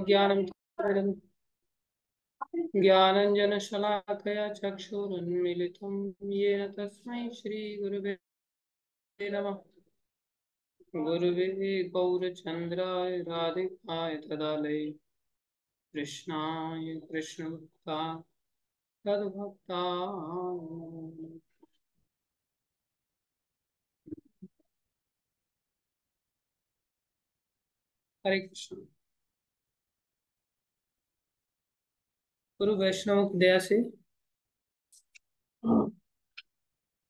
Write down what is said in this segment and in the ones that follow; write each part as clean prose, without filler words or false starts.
ज्ञानं ज्ञानञ्जनशलाकया चक्षुरुन्मीलितं येन तस्मै श्रीगुरुवे नमः। गुरुवे गौरचन्द्राय राधिकाय तदालये कृष्णाय कृष्णभक्ताय तद्भक्ताय। हरे कृष्ण। गुरु वैष्णव की दया से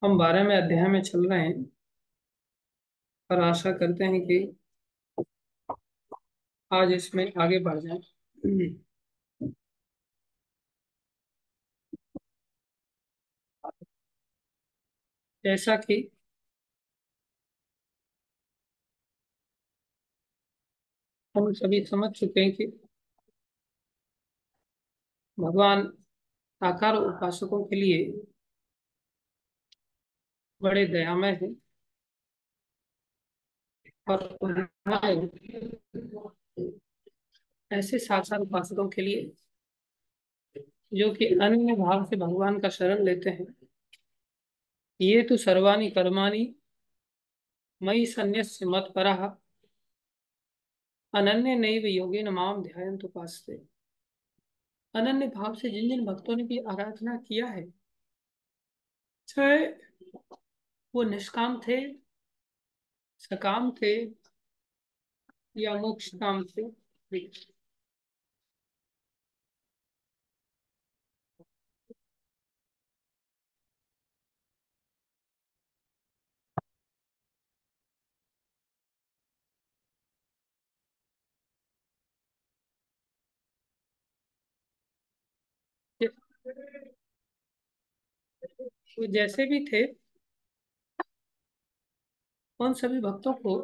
हम 12वें अध्याय में चल रहे हैं और आशा करते हैं कि आज इसमें आगे बढ़ जाए। जैसा कि हम सभी समझ चुके हैं कि भगवान साकार उपासकों के लिए बड़े दयामय हैं और उन्होंने ऐसे साकार उपासकों के लिए जो कि अन्य भाव से भगवान का शरण लेते हैं, ये तो सर्वाणि कर्माणि मयि सन्न्यस्य मत्परः अनन्य नैव योगेन माम ध्यायन्त उपासते। अनन्य भाव से जिन जिन भक्तों ने भी आराधना किया है, चाहे वो निष्काम थे, सकाम थे या मोक्ष काम थे, वो जैसे भी थे, उन सभी भक्तों को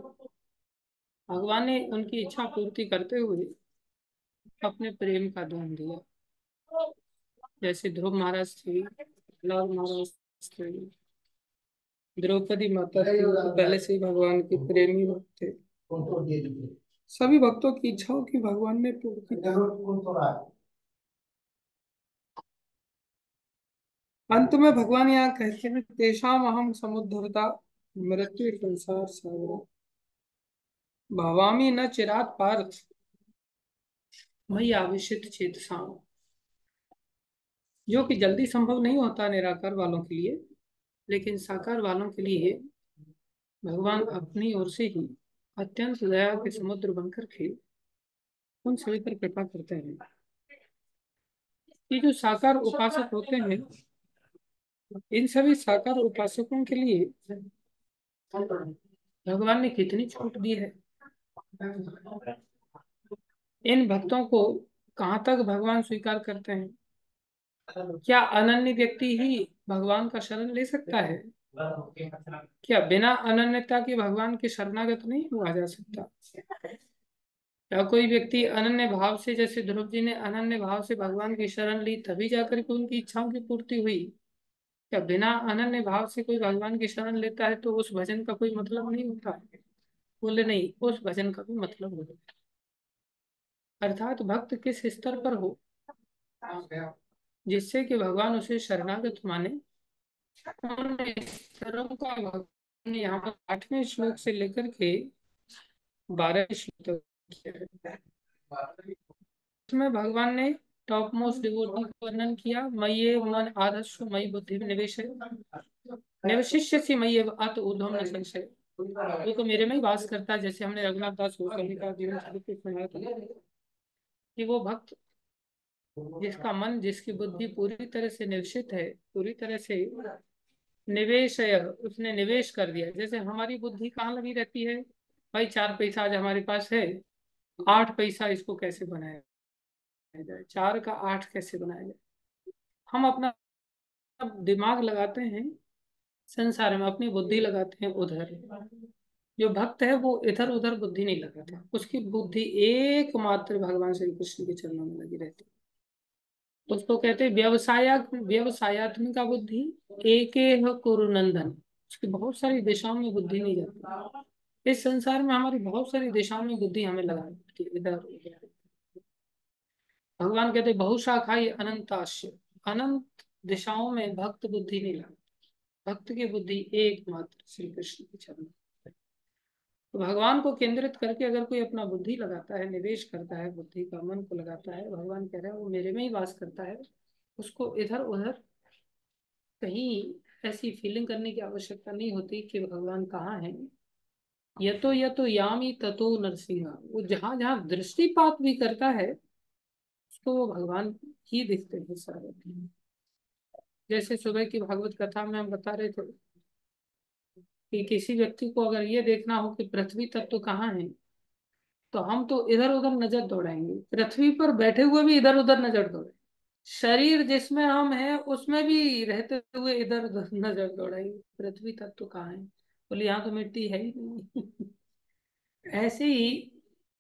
भगवान ने उनकी इच्छा पूर्ति करते हुए अपने प्रेम का दान दिया। जैसे ध्रुव महाराज थे, प्रहलाद महाराज थे, द्रौपदी माता थी, वो तो पहले से ही भगवान के प्रेमी भक्त थे। सभी भक्तों की इच्छाओं की भगवान ने पूर्ति की। अंत में भगवान यहाँ कहते हैं, तेषाम अहम समुद्धरता मृत्यु संसार सागर भवामी न चिरात पार्थ मयि आविशित चेतसाम। जो कि जल्दी संभव नहीं होता निराकार वालों के लिए, लेकिन साकार वालों के लिए भगवान अपनी ओर से ही अत्यंत दया के समुद्र बनकर के उन सभी पर कृपा करते हैं। ये जो साकार उपासक होते हैं, इन सभी साकार उपासकों के लिए भगवान ने कितनी छूट दी है। इन भक्तों को कहाँ तक भगवान स्वीकार करते हैं? क्या अनन्य व्यक्ति ही भगवान का शरण ले सकता है? क्या बिना अनन्यता के भगवान के शरणागत नहीं हुआ जा सकता? क्या कोई व्यक्ति अनन्य भाव से, जैसे ध्रुव जी ने अनन्य भाव से भगवान की शरण ली तभी जाकर के उनकी इच्छाओं की पूर्ति हुई? क्या बिना अनन्य भाव से कोई भगवान की शरण लेता है तो उस भजन का कोई मतलब नहीं होता? बोले नहीं, उस भजन का भी मतलब होता है। अर्थात भक्त किस स्तर पर हो जिससे कि भगवान उसे शरणागत माने, उन स्तरों का भगवान ने यहाँ पर 8वें श्लोक से लेकर के 12वें श्लोक तक किया है। इसमें भगवान ने टॉप मोस्ट डिवोटी का वर्णन किया। मय्ये मन आदर्श मयि बुद्धि निवेश निवशिष्यसि मय्येव अत ऊर्ध्वं न संशय। वो तो मेरे में ही वास करता है, जैसे हमने रघुनाथ दास गोस्वामी का जीवन चरित्र सुनाया था कि वो भक्त जिसका मन, जिसकी बुद्धि पूरी तरह से निवशित है, पूरी तरह से निवेश है, उसने निवेश कर दिया। जैसे हमारी बुद्धि कहाँ लगी रहती है? भाई 4 पैसा आज हमारे पास है, 8 पैसा इसको कैसे बनाया जाए, 4 का 8 कैसे बनाया जाए। हम अपना दिमाग लगाते हैं संसार में, अपनी बुद्धि लगाते हैं उधर। जो भक्त है वो इधर उधर बुद्धि नहीं लगाता, उसकी बुद्धि एकमात्र भगवान श्री कृष्ण के चरणों में लगी रहती है। उसको कहते हैं व्यवसायत्मिका बुद्धि एकेह कुरु नंदन। उसकी बहुत सारी दिशाओं में बुद्धि नहीं जाती। इस संसार में हमारी बहुत सारी दिशाओं में बुद्धि हमें लगा देती है, इधर उधर। भगवान कहते बहुशाखाई अनंतास्य, अनंत दिशाओं में भक्त बुद्धि नहीं लगाता, भक्त की बुद्धि एकमात्र श्री कृष्ण के चरण में। तो भगवान को केंद्रित करके अगर कोई अपना बुद्धि लगाता है, निवेश करता है, बुद्धि का मन को लगाता है, भगवान कह रहे हैं वो मेरे में ही वास करता है, उसको इधर उधर कहीं ऐसी फीलिंग करने की आवश्यकता नहीं होती कि भगवान कहाँ है। यतो यामी ततो नरसिंहा, वो जहां जहां दृष्टिपात भी करता है उसको वो भगवान ही दिखते हैं सारे। जैसे सुबह की भागवत कथा में हम बता रहे थे कि किसी व्यक्ति को अगर ये देखना हो कि पृथ्वी तत्व कहाँ है, तो हम तो इधर उधर नजर दौड़ाएंगे, पृथ्वी पर बैठे हुए भी इधर उधर नजर दौड़ाएंगे, शरीर जिसमें हम हैं उसमें भी रहते हुए इधर उधर नजर दौड़ाएंगे, पृथ्वी तत्व कहाँ है, बोले यहाँ तो मिट्टी है ही नहीं। ऐसे ही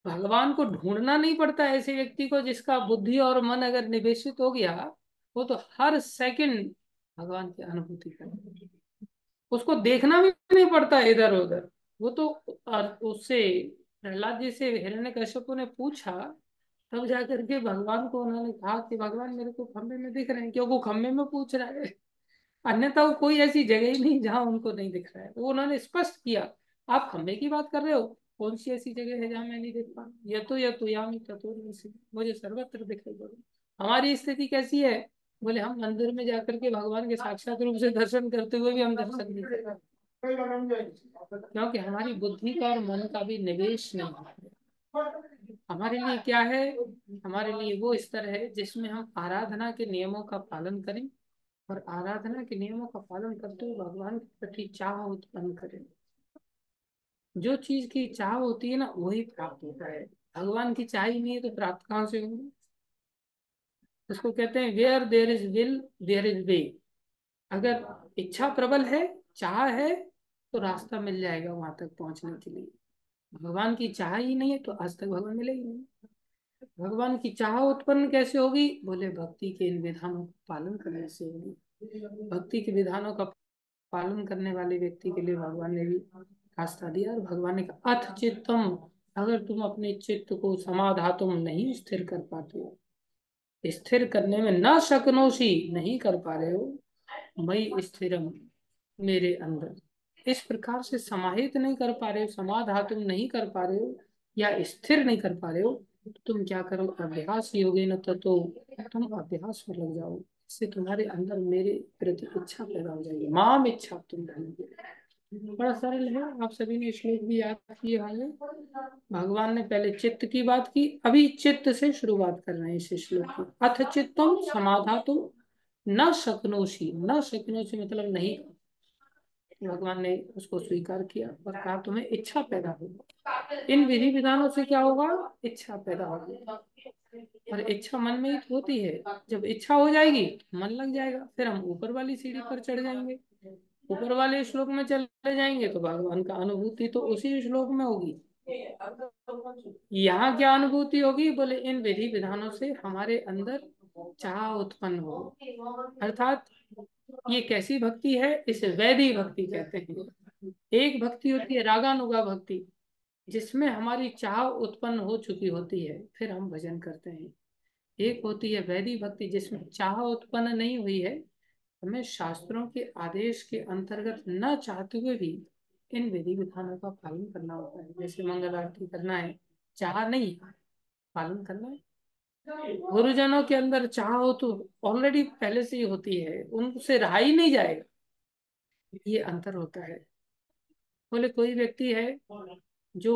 भगवान को ढूंढना नहीं पड़ता ऐसे व्यक्ति को जिसका बुद्धि और मन अगर निवेशित हो गया, वो तो हर सेकंड भगवान की अनुभूति करे, उसको देखना भी नहीं पड़ता इधर उधर। वो तो उससे प्रहलाद जी से हिरण्यकश्यप ने पूछा, तब जाकर के भगवान को उन्होंने कहा कि भगवान मेरे को खम्भे में दिख रहे हैं, क्यों वो खम्भे में पूछ रहा है, अन्यथा वो कोई ऐसी जगह ही नहीं जहां उनको नहीं दिख रहा है। वो उन्होंने स्पष्ट किया, आप खम्भे की बात कर रहे हो, कौन सी ऐसी जगह है जहां मैं नहीं देख पा रहा, ये तो यामी तत्व मुझे सर्वत्र दिखाई दे रहा है। हमारी स्थिति कैसी है, बोले हम मंदिर में जाकर के भगवान के साक्षात रूप से दर्शन करते हुए भी हम दर्शन नहीं कर पाते, क्योंकि हमारी बुद्धि का और मन का भी निवेश नहीं है। हमारे लिए क्या है, हमारे लिए वो स्तर है जिसमें हम आराधना के नियमों का पालन करें, और आराधना के नियमों का पालन करते हुए भगवान के प्रति चाह उत्पन्न करें। जो चीज की चाह होती है ना वही प्राप्त होता है, भगवान की चाह ही नहीं है तो प्राप्त कहाँ से होंगे। उसको कहते हैं where there is will there is way. अगर इच्छा प्रबल है, चाह है, तो रास्ता मिल जाएगा वहां तक पहुंचने के लिए। भगवान की चाह ही नहीं है तो आज तक भगवान मिलेगी नहीं। भगवान की चाह उत्पन्न कैसे होगी, बोले भक्ति के इन विधानों का पालन करने से होगी। भक्ति के विधानों का पालन करने वाले व्यक्ति के लिए भगवान ने भी रास्ता दिया, और भगवान ने कहा अथ चित्तम, अगर तुम अपने चित्त को समाधातुम नहीं स्थिर कर पाते हो, स्थिर करने में न शकनोशी नहीं कर पा रहे हो, मई स्थिरम, मेरे अंदर इस प्रकार से समाहित नहीं कर पा रहे हो, समाधातुम नहीं कर पा रहे हो या स्थिर नहीं कर पा रहे हो, तो तुम क्या करो, अभ्यास योगेन ततो, तुम अभ्यास में लग जाओ, इससे तुम्हारे अंदर मेरे प्रति इच्छा पैदा हो जाएगी, माम इच्छा तुम रहेंगे। बड़ा सरल है, आप सभी ने श्लोक भी याद किए होंगे। भगवान ने पहले चित्त की बात की, अभी चित्त से शुरुआत कर रहे हैं इस श्लोक की। अथ चित्तम समाधातुम न शक्नोषि, न शक्नोषि मतलब नहीं, भगवान ने उसको स्वीकार किया और कहा तुम्हें इच्छा पैदा होगी, इन विधि विधानों से क्या होगा, इच्छा पैदा होगी। और इच्छा मन में ही तो होती है, जब इच्छा हो जाएगी तो मन लग जाएगा, फिर हम ऊपर वाली सीढ़ी पर चढ़ जाएंगे, ऊपर वाले श्लोक में चले जाएंगे तो भगवान का अनुभूति तो उसी श्लोक में होगी। यहाँ क्या अनुभूति होगी, बोले इन विधि विधानों से हमारे अंदर चाह उत्पन्न हो, अर्थात ये कैसी भक्ति है, इसे वैदिक भक्ति कहते हैं। एक भक्ति होती है रागानुगा भक्ति, जिसमें हमारी चाह उत्पन्न हो चुकी होती है फिर हम भजन करते हैं। एक होती है वैदिक भक्ति जिसमें चाह उत्पन्न नहीं हुई है, हमें शास्त्रों के आदेश के अंतर्गत न चाहते हुए भी इन विधि विधानों का पालन करना होता है। जैसे मंगल आरती करना है, चाह नहीं, पालन करना है। गुरुजनों के अंदर चाह हो तो ऑलरेडी पहले से ही होती है, उनसे रहा ही नहीं जाएगा, ये अंतर होता है। बोले कोई व्यक्ति है जो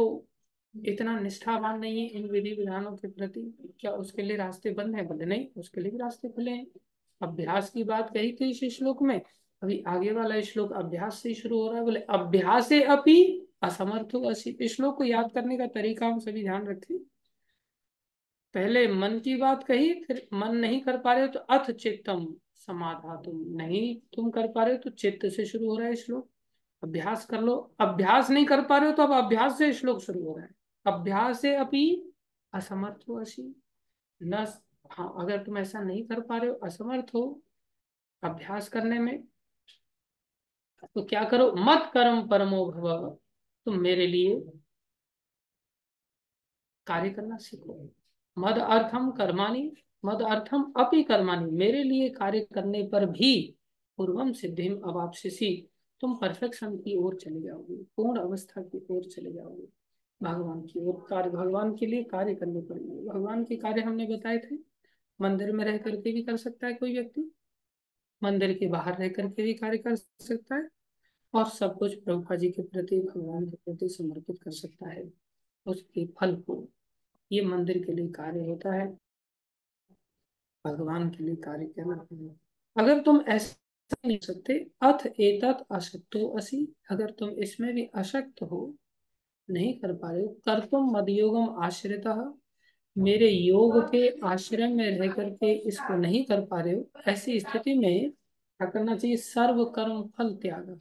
इतना निष्ठावान नहीं है इन विधि विधानों के प्रति, क्या उसके लिए रास्ते बंद है, बोले नहीं, उसके लिए भी रास्ते खुले हैं। अभ्यास की बात कही थी इस श्लोक में, अभी आगे वाला श्लोक अभ्यास से ही शुरू हो रहा है, बोले अभ्यासे अपि असमर्थो असि। इस श्लोक को याद करने का तरीका हम सभी ध्यान रखें। पहले मन की बात कही, फिर मन नहीं कर पा रहे हो तो अथ चित्तम समाधातुम, नहीं तुम कर पा रहे हो तो चित्त से शुरू हो रहा है श्लोक, अभ्यास कर लो। अभ्यास नहीं कर पा रहे हो तो अब अभ्यास से श्लोक शुरू हो रहा है, अभ्यास से अपनी असमर्थ हो असी न। हाँ, अगर तुम ऐसा नहीं कर पा रहे हो, असमर्थ हो अभ्यास करने में, तो क्या करो, मत कर्म परमो भव, तुम मेरे लिए कार्य करना सीखो। मद अर्थम कर्माणि, मदर्थम अपि कर्माणि, मेरे लिए कार्य करने पर भी पूर्वम सिद्धिम अवाप्स्यसि, तुम परफेक्शन की ओर चले जाओगे, पूर्ण अवस्था की ओर चले जाओगे, भगवान की ओर कार्य, भगवान के लिए कार्य करने पड़ेंगे। भगवान के कार्य हमने बताए थे, मंदिर में रह करके भी कर सकता है कोई व्यक्ति, मंदिर के बाहर रह करके भी कार्य कर सकता है, और सब कुछ प्रभुपा जी के प्रति, भगवान के प्रति समर्पित कर सकता है उसके फल को। ये मंदिर के लिए कार्य होता है, भगवान के लिए कार्य करना है। अगर तुम ऐसा नहीं कर सकते, अथ एतत् असक्तो असि, अगर तुम इसमें भी अशक्त हो, नहीं कर पा रहे हो, कर तुम मदयोगम आश्रितः, मेरे योग के आश्रय में रह करके इसको नहीं कर पा रहे हो, ऐसी स्थिति में क्या करना चाहिए? सर्व कर्म फल त्याग,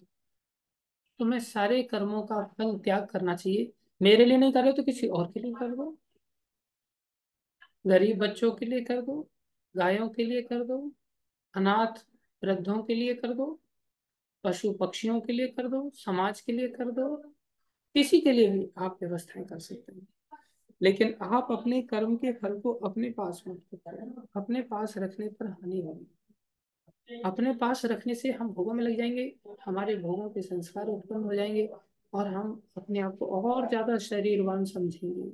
तुम्हें सारे कर्मों का फल त्याग करना चाहिए। मेरे लिए नहीं कर रहे हो तो किसी और के लिए कर दो, गरीब बच्चों के लिए कर दो, गायों के लिए कर दो, अनाथ वृद्धों के लिए कर दो, पशु पक्षियों के लिए कर दो, समाज के लिए कर दो, किसी के लिए भी आप व्यवस्थाएं कर सकते हैं। लेकिन आप अपने कर्म के फल को अपने पास मत रखो, अपने पास रखने पर हानि होगी। अपने पास रखने से हम भोगों में लग जाएंगे, हमारे भोगों के संस्कार उत्पन्न हो जाएंगे, और हम अपने आप को और ज्यादा शरीरवान समझेंगे।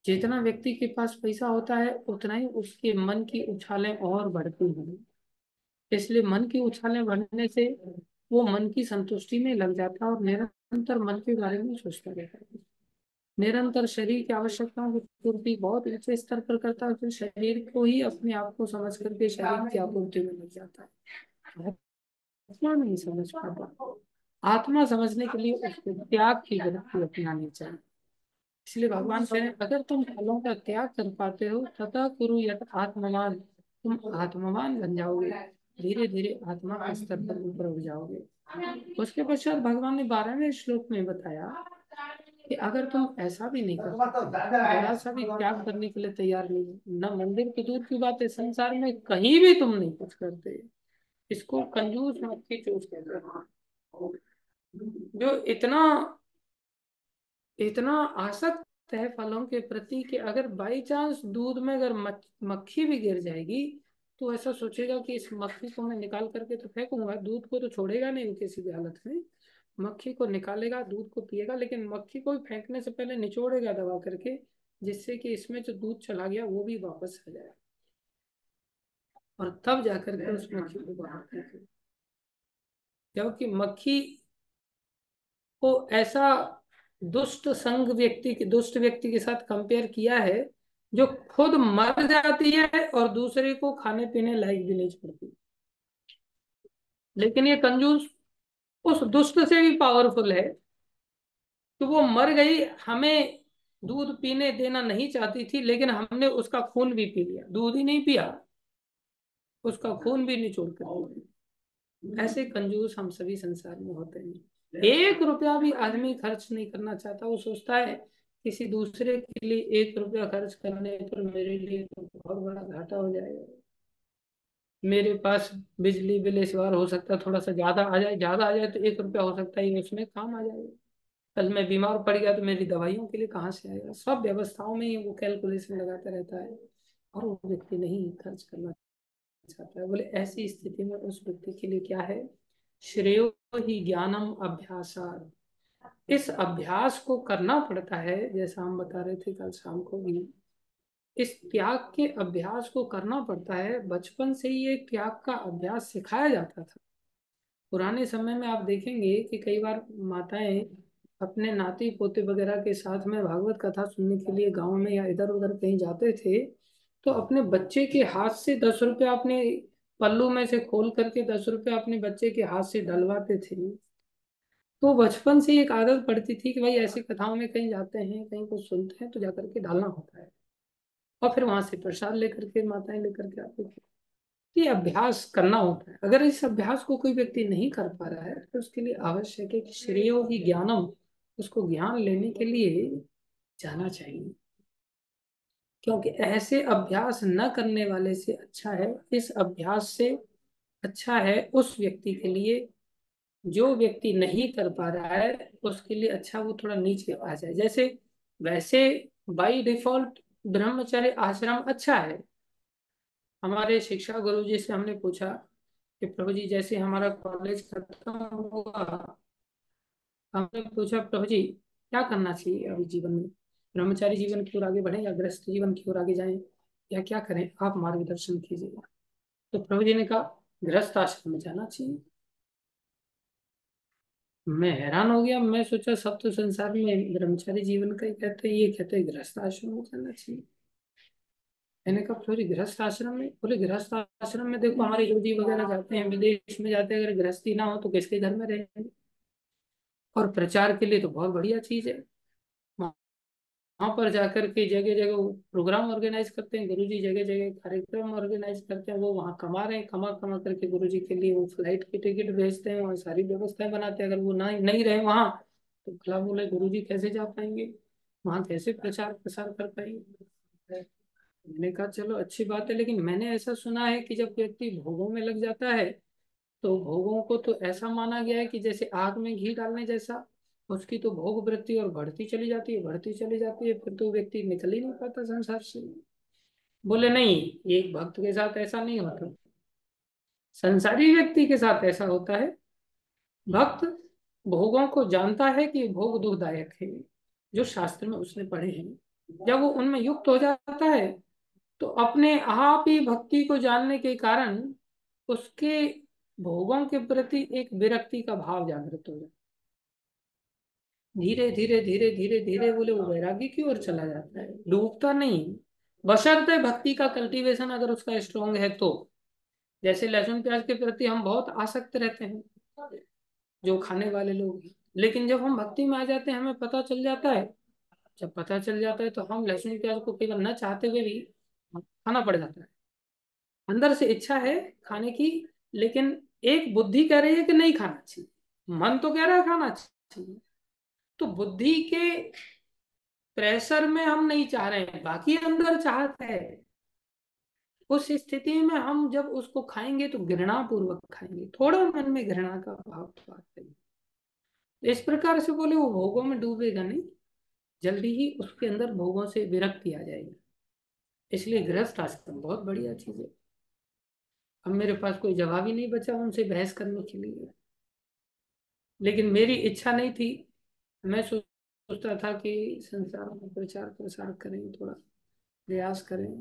जितना व्यक्ति के पास पैसा होता है उतना ही उसके मन की उछालें और बढ़ती हैं, इसलिए मन की उछालें बढ़ने से वो मन की संतुष्टि में लग जाता है और निरंतर मन के बारे में सोचता रहता है, निरंतर शरीर की आवश्यकताओं की पूर्ति बहुत ऊंचे स्तर पर करता है, फिर शरीर को ही अपने आप को समझ करके शरीर की आपूर्ति में लग जाता है, आत्मा नहीं समझ पाता। आत्मा समझने के लिए उसको त्याग की वृत्ति अपनानी चाहिए। इसलिए भगवान कह रहे हैं, अगर तुम फलों का त्याग कर पाते हो, तथा कुरु यत आत्मवान, तुम आत्मवान बन जाओगे, धीरे धीरे आत्मा के स्तर पर ऊपर उठ जाओगे। उसके पश्चात भगवान ने 12वें श्लोक में बताया कि अगर तुम ऐसा भी नहीं करते, जरा सा भी त्याग करने के लिए तैयार नहीं हो, न मंदिर की दूर की बात है, संसार में कहीं भी तुम नहीं कुछ करते, इसको कंजूस मत की चूज कहते हैं। जो इतना इतना आसक्त है फलों के प्रति कि अगर बाई चांस दूध में अगर मक्खी भी गिर जाएगी तो ऐसा सोचेगा कि इस मक्खी को मैं निकाल करके तो फेंकूंगा, दूध को तो छोड़ेगा नहीं वो किसी भी हालत में, मक्खी को निकालेगा, दूध को पिएगा, लेकिन मक्खी को भी फेंकने से पहले निचोड़ेगा दबा करके, जिससे कि इसमें जो दूध चला गया वो भी वापस आ जाए, और तब जाकर के उस मक्खी को बाहर फेंके। क्योंकि मक्खी को ऐसा दुष्ट व्यक्ति के साथ कंपेयर किया है जो खुद मर जाती है और दूसरे को खाने पीने लायक भी नहीं छोड़ती। लेकिन ये कंजूस उस दुष्ट से भी पावरफुल है कि वो मर गई, हमें दूध पीने देना नहीं चाहती थी, लेकिन हमने उसका खून भी पी लिया, दूध ही नहीं पिया, उसका खून भी निचोड़ कर दिया। ऐसे कंजूस हम सभी संसार में होते हैं। 1 रुपया भी आदमी खर्च नहीं करना चाहता, वो सोचता है किसी दूसरे के लिए 1 रुपया खर्च करने पर मेरे लिए तो बहुत बड़ा घाटा हो जाएगा, मेरे पास बिजली बिल इस बार हो सकता है थोड़ा सा ज्यादा आ जाए, ज्यादा आ जाए तो 1 रुपया हो सकता है ये उसमें काम आ जाएगा, कल मैं बीमार पड़ गया तो मेरी दवाइयों के लिए कहाँ से आएगा, सब व्यवस्थाओं में ही वो कैलकुलेशन लगाता रहता है, और वो व्यक्ति नहीं खर्च करना चाहता है। बोले ऐसी स्थिति में उस व्यक्ति के लिए क्या है? श्रेयो ही ज्ञानम अभ्यासात, इस अभ्यास को करना पड़ता है, जैसा हम बता रहे थे कल शाम को भी, इस त्याग के अभ्यास को करना पड़ता है। बचपन से ही ये त्याग का अभ्यास सिखाया जाता था। पुराने समय में आप देखेंगे कि कई बार माताएं अपने नाती पोते वगैरह के साथ में भागवत कथा सुनने के लिए गांव में या इधर उधर कहीं जाते थे, तो अपने बच्चे के हाथ से 10 रुपया अपने पल्लू में से खोल करके 10 रुपया अपने बच्चे के हाथ से डलवाते थे। तो बचपन से एक आदत पड़ती थी कि भाई ऐसी कथाओं में कहीं जाते हैं, कहीं कुछ सुनते हैं तो जाकर के डालना होता है, और फिर वहां से प्रसाद लेकर के माताएं लेकर के आती थी। ये अभ्यास करना होता है। अगर इस अभ्यास को कोई व्यक्ति नहीं कर पा रहा है तो उसके लिए आवश्यक है कि श्रेयो ही ज्ञानम, उसको ज्ञान लेने के लिए जाना चाहिए, क्योंकि ऐसे अभ्यास न करने वाले से अच्छा है, इस अभ्यास से अच्छा है उस व्यक्ति के लिए जो व्यक्ति नहीं कर पा रहा है, उसके लिए अच्छा वो थोड़ा नीचे आ जाए। जैसे वैसे बाई डिफॉल्ट ब्रह्मचर्य आश्रम अच्छा है, हमारे शिक्षा गुरु जी से हमने पूछा कि प्रभु जी जैसे हमारा कॉलेज खत्म हुआ, हमने पूछा प्रभु जी क्या करना चाहिए अभी जीवन में, ब्रह्मचारी जीवन की ओर आगे बढ़े या गृहस्थ जीवन की ओर आगे जाएं, या क्या करें, आप मार्गदर्शन कीजिएगा। तो प्रभु जी ने कहा गृहस्थ आश्रम में जाना चाहिए। मैं हैरान हो गया, मैं सोचा सब तो संसार में ब्रह्मचारी जीवन का ही कहते हैं, ये कहते हैं गृहस्थ आश्रम में जाना चाहिए। मैंने कहा थोड़ी गृहस्थ आश्रम में, बोले गृहस्थ आश्रम में देखो हमारे योगी वगैरह जाते हैं विदेश में जाते हैं, अगर गृहस्थी ना हो तो किसके घर में रहेंगे। और प्रचार के लिए तो बहुत बढ़िया चीज है, वहां पर जाकर के जगह जगह वो प्रोग्राम ऑर्गेनाइज करते हैं गुरुजी, जगह जगह कार्यक्रम ऑर्गेनाइज करते हैं, वो वहाँ कमा रहे हैं, कमा कमा करके गुरुजी के लिए वो फ्लाइट की टिकट भेजते हैं, वहाँ सारी व्यवस्थाएं बनाते हैं। अगर वो ना नहीं रहे वहाँ तो भला बोले गुरुजी कैसे जा पाएंगे वहाँ, कैसे प्रचार प्रसार कर पाएंगे। मैंने कहा चलो अच्छी बात है, लेकिन मैंने ऐसा सुना है कि जब व्यक्ति भोगों में लग जाता है तो भोगों को तो ऐसा माना गया है कि जैसे आग में घी डालने जैसा, उसकी तो भोग वृत्ति और बढ़ती चली जाती है, बढ़ती चली जाती है, फिर तो व्यक्ति निकल ही नहीं पाता संसार से। बोले नहीं, एक भक्त के साथ ऐसा नहीं होता, संसारी व्यक्ति के साथ ऐसा होता है। भक्त भोगों को जानता है कि भोग दुखदायक है, जो शास्त्र में उसने पढ़े हैं, जब वो उनमें युक्त हो जाता है तो अपने आप ही भक्ति को जानने के कारण उसके भोगों के प्रति एक विरक्ति का भाव जागृत हो जाता है। धीरे धीरे धीरे धीरे धीरे बोले वो वैराग्य की ओर चला जाता है, डूबता नहीं। बशर्ते भक्ति का कल्टीवेशन अगर उसका स्ट्रांग है तो। जैसे लहसुन प्याज के प्रति हम बहुत आसक्त रहते हैं, जो खाने वाले लोग हैं, लेकिन जब हम भक्ति में आ जाते हैं हमें पता चल जाता है, जब पता चल जाता है तो हम लहसुन प्याज को केवल न चाहते हुए भी खाना पड़ जाता है। अंदर से इच्छा है खाने की, लेकिन एक बुद्धि कह रही है कि नहीं खाना चाहिए, मन तो कह रहा है खाना चाहिए, तो बुद्धि के प्रेशर में हम नहीं चाह रहे हैं, बाकी अंदर चाहत है। उस स्थिति में हम जब उसको खाएंगे तो घृणा पूर्वक खाएंगे, थोड़ा मन में घृणा का भाव तो आता ही। इस प्रकार से बोले वो भोगों में डूबेगा नहीं, जल्दी ही उसके अंदर भोगों से विरक्ति आ जाएगी। इसलिए गृहस्थ आश्रम बहुत बढ़िया चीज है। अब मेरे पास कोई जवाब ही नहीं बचा उनसे बहस करने के लिए, लेकिन मेरी इच्छा नहीं थी। मैं सोचता था कि संसार में प्रचार प्रसार करें, थोड़ा प्रयास करें,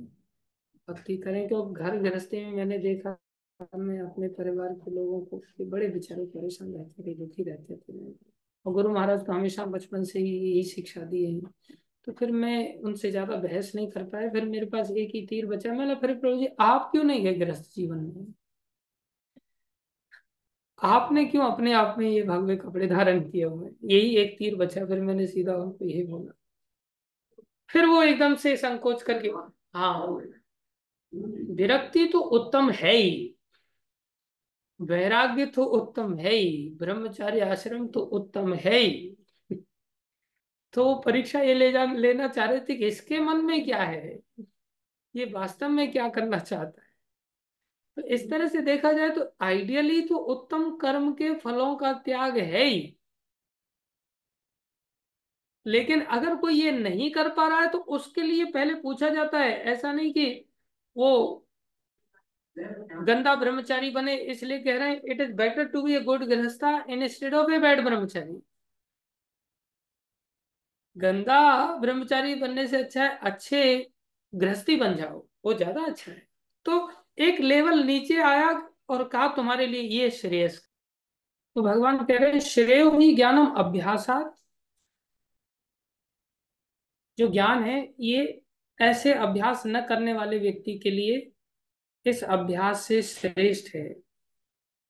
भक्ति करें, क्योंकि घर गृहस्थी में मैंने देखा, मैं अपने परिवार के लोगों को कि बड़े बेचारे परेशान रहते थे, दुखी रहते थे। और गुरु महाराज को हमेशा बचपन से ही यही शिक्षा दी है, तो फिर मैं उनसे ज्यादा बहस नहीं कर पाया। फिर मेरे पास एक ही तीर बचा, मैंने फिर प्रभु जी आप क्यों नहीं गए गृहस्थ जीवन में, आपने क्यों अपने आप में ये भगवे कपड़े धारण किए हुए हैं? यही एक तीर बचा, फिर मैंने सीधा उनको यही बोला। फिर वो एकदम से संकोच करके, हाँ विरक्ति तो उत्तम है ही, वैराग्य तो उत्तम है ही, ब्रह्मचार्य आश्रम तो उत्तम है ही। तो वो परीक्षा ये लेना चाह रहे थे कि इसके मन में क्या है, ये वास्तव में क्या करना चाहता है। तो इस तरह से देखा जाए तो आइडियली तो उत्तम कर्म के फलों का त्याग है ही, लेकिन अगर कोई ये नहीं कर पा रहा है तो उसके लिए पहले पूछा जाता है। ऐसा नहीं कि वो गंदा ब्रह्मचारी बने इसलिए कह रहे हैं it is better to be a good गृहस्था इंस्टेड ऑफ ए बैड ब्रह्मचारी। गंदा ब्रह्मचारी बनने से अच्छा है अच्छे गृहस्थी बन जाओ, वो ज्यादा अच्छा है। तो एक लेवल नीचे आया और कहा तुम्हारे लिए ये श्रेयस। तो भगवान कह रहे हैं श्रेयो ही ज्ञानम अभ्यासात, जो ज्ञान है ये ऐसे अभ्यास न करने वाले व्यक्ति के लिए इस अभ्यास से श्रेष्ठ है।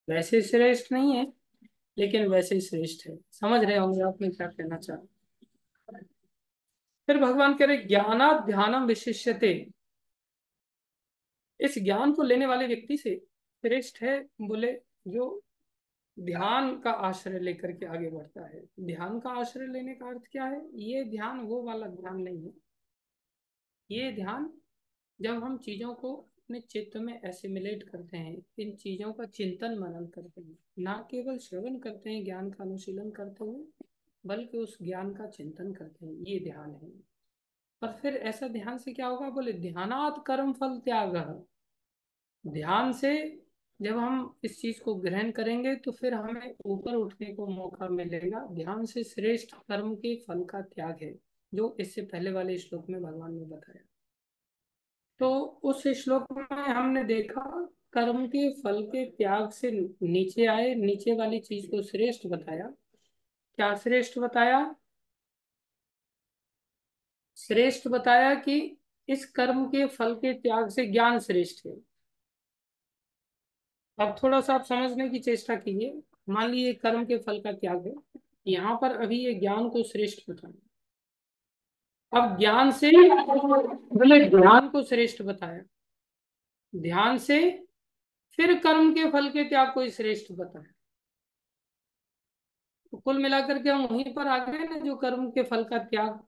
वैसे श्रेष्ठ नहीं है, लेकिन वैसे श्रेष्ठ है। समझ रहे होंगे आप मैं क्या कहना चाह रहा हूं। फिर भगवान कह रहे ज्ञानात ध्यानम विशिष्यते, इस ज्ञान को लेने वाले व्यक्ति से श्रेष्ठ है, बोले जो ध्यान का आश्रय लेकर के आगे बढ़ता है। ध्यान का आश्रय लेने का अर्थ क्या है, ये ध्यान वो वाला ध्यान नहीं है। ये ध्यान जब हम चीजों को अपने चित्त में एसिमिलेट करते हैं, इन चीजों का चिंतन मनन करते हैं, ना केवल श्रवण करते हैं ज्ञान का अनुशीलन करते हुए, बल्कि उस ज्ञान का चिंतन करते हैं, ये ध्यान है। और फिर ऐसा ध्यान से क्या होगा, बोले ध्यानात कर्म फल त्याग, ध्यान से जब हम इस चीज को ग्रहण करेंगे तो फिर हमें ऊपर उठने को मौका मिलेगा। ध्यान से श्रेष्ठ कर्म के फल का त्याग है, जो इससे पहले वाले श्लोक में भगवान ने बताया। तो उस श्लोक में हमने देखा कर्म के फल के त्याग से नीचे आए, नीचे वाली चीज को श्रेष्ठ बताया। क्या श्रेष्ठ बताया? श्रेष्ठ बताया कि इस कर्म के फल के त्याग से ज्ञान श्रेष्ठ है। अब थोड़ा सा आप समझने की चेष्टा कीजिए। मान लीजिए कर्म के फल का त्याग है, यहाँ पर अभी ये ज्ञान को श्रेष्ठ बताया। अब ज्ञान से, बोले ज्ञान को श्रेष्ठ बताया, ध्यान से फिर कर्म के फल के त्याग को ही श्रेष्ठ बताया। तो कुल मिलाकर के हम वहीं पर आ गए ना, जो कर्म के फल का त्याग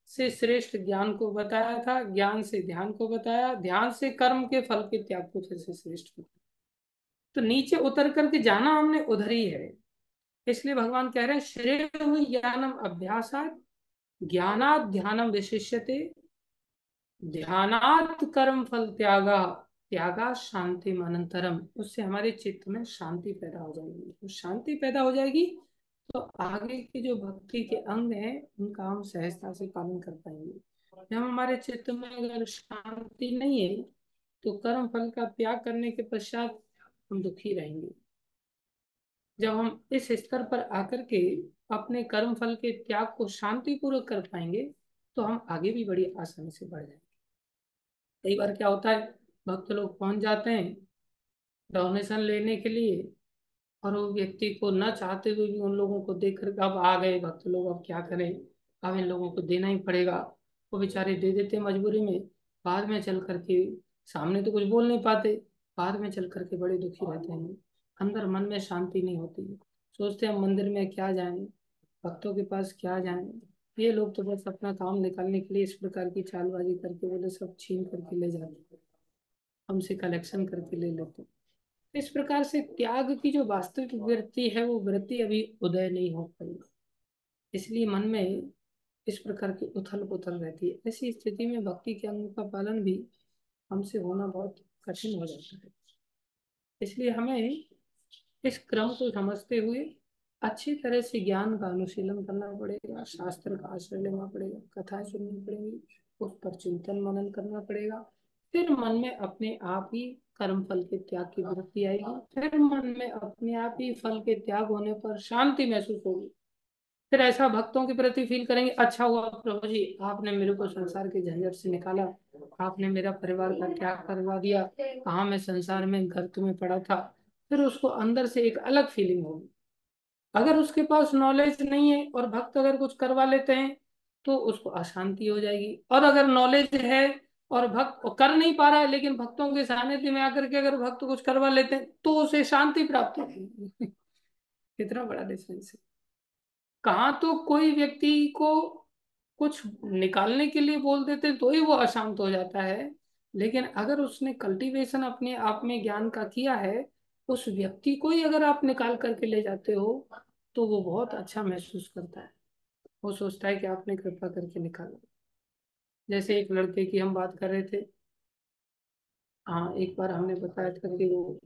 से श्रेष्ठ ज्ञान को बताया था, ज्ञान से ध्यान को बताया, ध्यान से कर्म के फल के त्याग को फिर से श्रेष्ठ बताया। तो नीचे उतर करके जाना हमने उधर ही है। इसलिए भगवान कह रहे हैं श्रेय ज्ञानम अभ्यासात ज्ञानात ध्यानम विशिष्यते ध्यानात कर्म फल त्यागा त्यागा शांति अनंतरम। उससे हमारे चित्त में शांति पैदा हो जाएगी। तो शांति पैदा हो जाएगी तो आगे के जो भक्ति के अंग हैं उनका हम सहजता से पालन कर पाएंगे। जब हमारे चित्त में अगर शांति नहीं है तो कर्म फल का त्याग करने के पश्चात हम दुखी रहेंगे। जब हम इस स्तर पर आकर के अपने कर्म फल के त्याग को शांति पूर्वक कर पाएंगे तो हम आगे भी बड़ी आसानी से बढ़ जाएंगे। कई बार क्या होता है, भक्त लोग पहुंच जाते हैं डोनेशन लेने के लिए, और वो व्यक्ति को न चाहते हुए भी उन लोगों को देख कर अब आ गए भक्त लोग, अब क्या करें, अब इन लोगों को देना ही पड़ेगा। वो बेचारे दे देते हैं मजबूरी में। बाद में चल करके, सामने तो कुछ बोल नहीं पाते, बाद में चल करके बड़े दुखी रहते हैं। अंदर मन में शांति नहीं होती है। सोचते हैं मंदिर में क्या जाएं, भक्तों के पास क्या जाएं। ये लोग तो बस अपना काम निकालने के लिए इस प्रकार की चालबाजी करके बोले सब छीन करके ले जाते हैं, हमसे कलेक्शन करके ले लेते हैं। इस प्रकार से त्याग की जो वास्तविक वृत्ति है वो वृत्ति अभी उदय नहीं हो पाई। इसलिए मन में इस प्रकार की उथल पुथल रहती है। ऐसी स्थिति में भक्ति के अंग का पालन भी हमसे होना बहुत कठिन हो जाता है। इसलिए हमें इस क्रम को समझते हुए अच्छी तरह से ज्ञान का अनुशीलन करना पड़ेगा, शास्त्र का आश्रय लेना पड़ेगा, कथाएं सुननी पड़ेंगी, उस पर चिंतन मनन करना पड़ेगा। फिर मन में अपने आप ही कर्म फल के त्याग की वृत्ति आएगी। फिर मन में अपने आप ही फल के त्याग होने पर शांति महसूस होगी। फिर ऐसा भक्तों के प्रति फील करेंगे, अच्छा हुआ प्रभु जी आपने मेरे को संसार के झंझट से निकाला, आपने मेरा परिवार का त्याग करवा दिया, कहाँ मैं संसार में गर्त में पड़ा था। फिर उसको अंदर से एक अलग फीलिंग होगी। अगर उसके पास नॉलेज नहीं है और भक्त अगर कुछ करवा लेते हैं तो उसको अशांति हो जाएगी। और अगर नॉलेज है और भक्त कर नहीं पा रहा है लेकिन भक्तों के सानिध्य में आकर के अगर भक्त कुछ करवा लेते हैं तो उसे शांति प्राप्त होगी। कितना बड़ा डिफरेंस है। कहाँ तो कोई व्यक्ति को कुछ निकालने के लिए बोल देते हैं तो ही वो अशांत हो जाता है, लेकिन अगर उसने कल्टीवेशन अपने आप में ज्ञान का किया है, उस व्यक्ति को ही अगर आप निकाल करके ले जाते हो तो वो बहुत अच्छा महसूस करता है। वो सोचता है कि आपने कृपा करके निकाला। जैसे एक लड़के की हम बात कर रहे थे। हाँ, एक बार हमने बताया था कि वो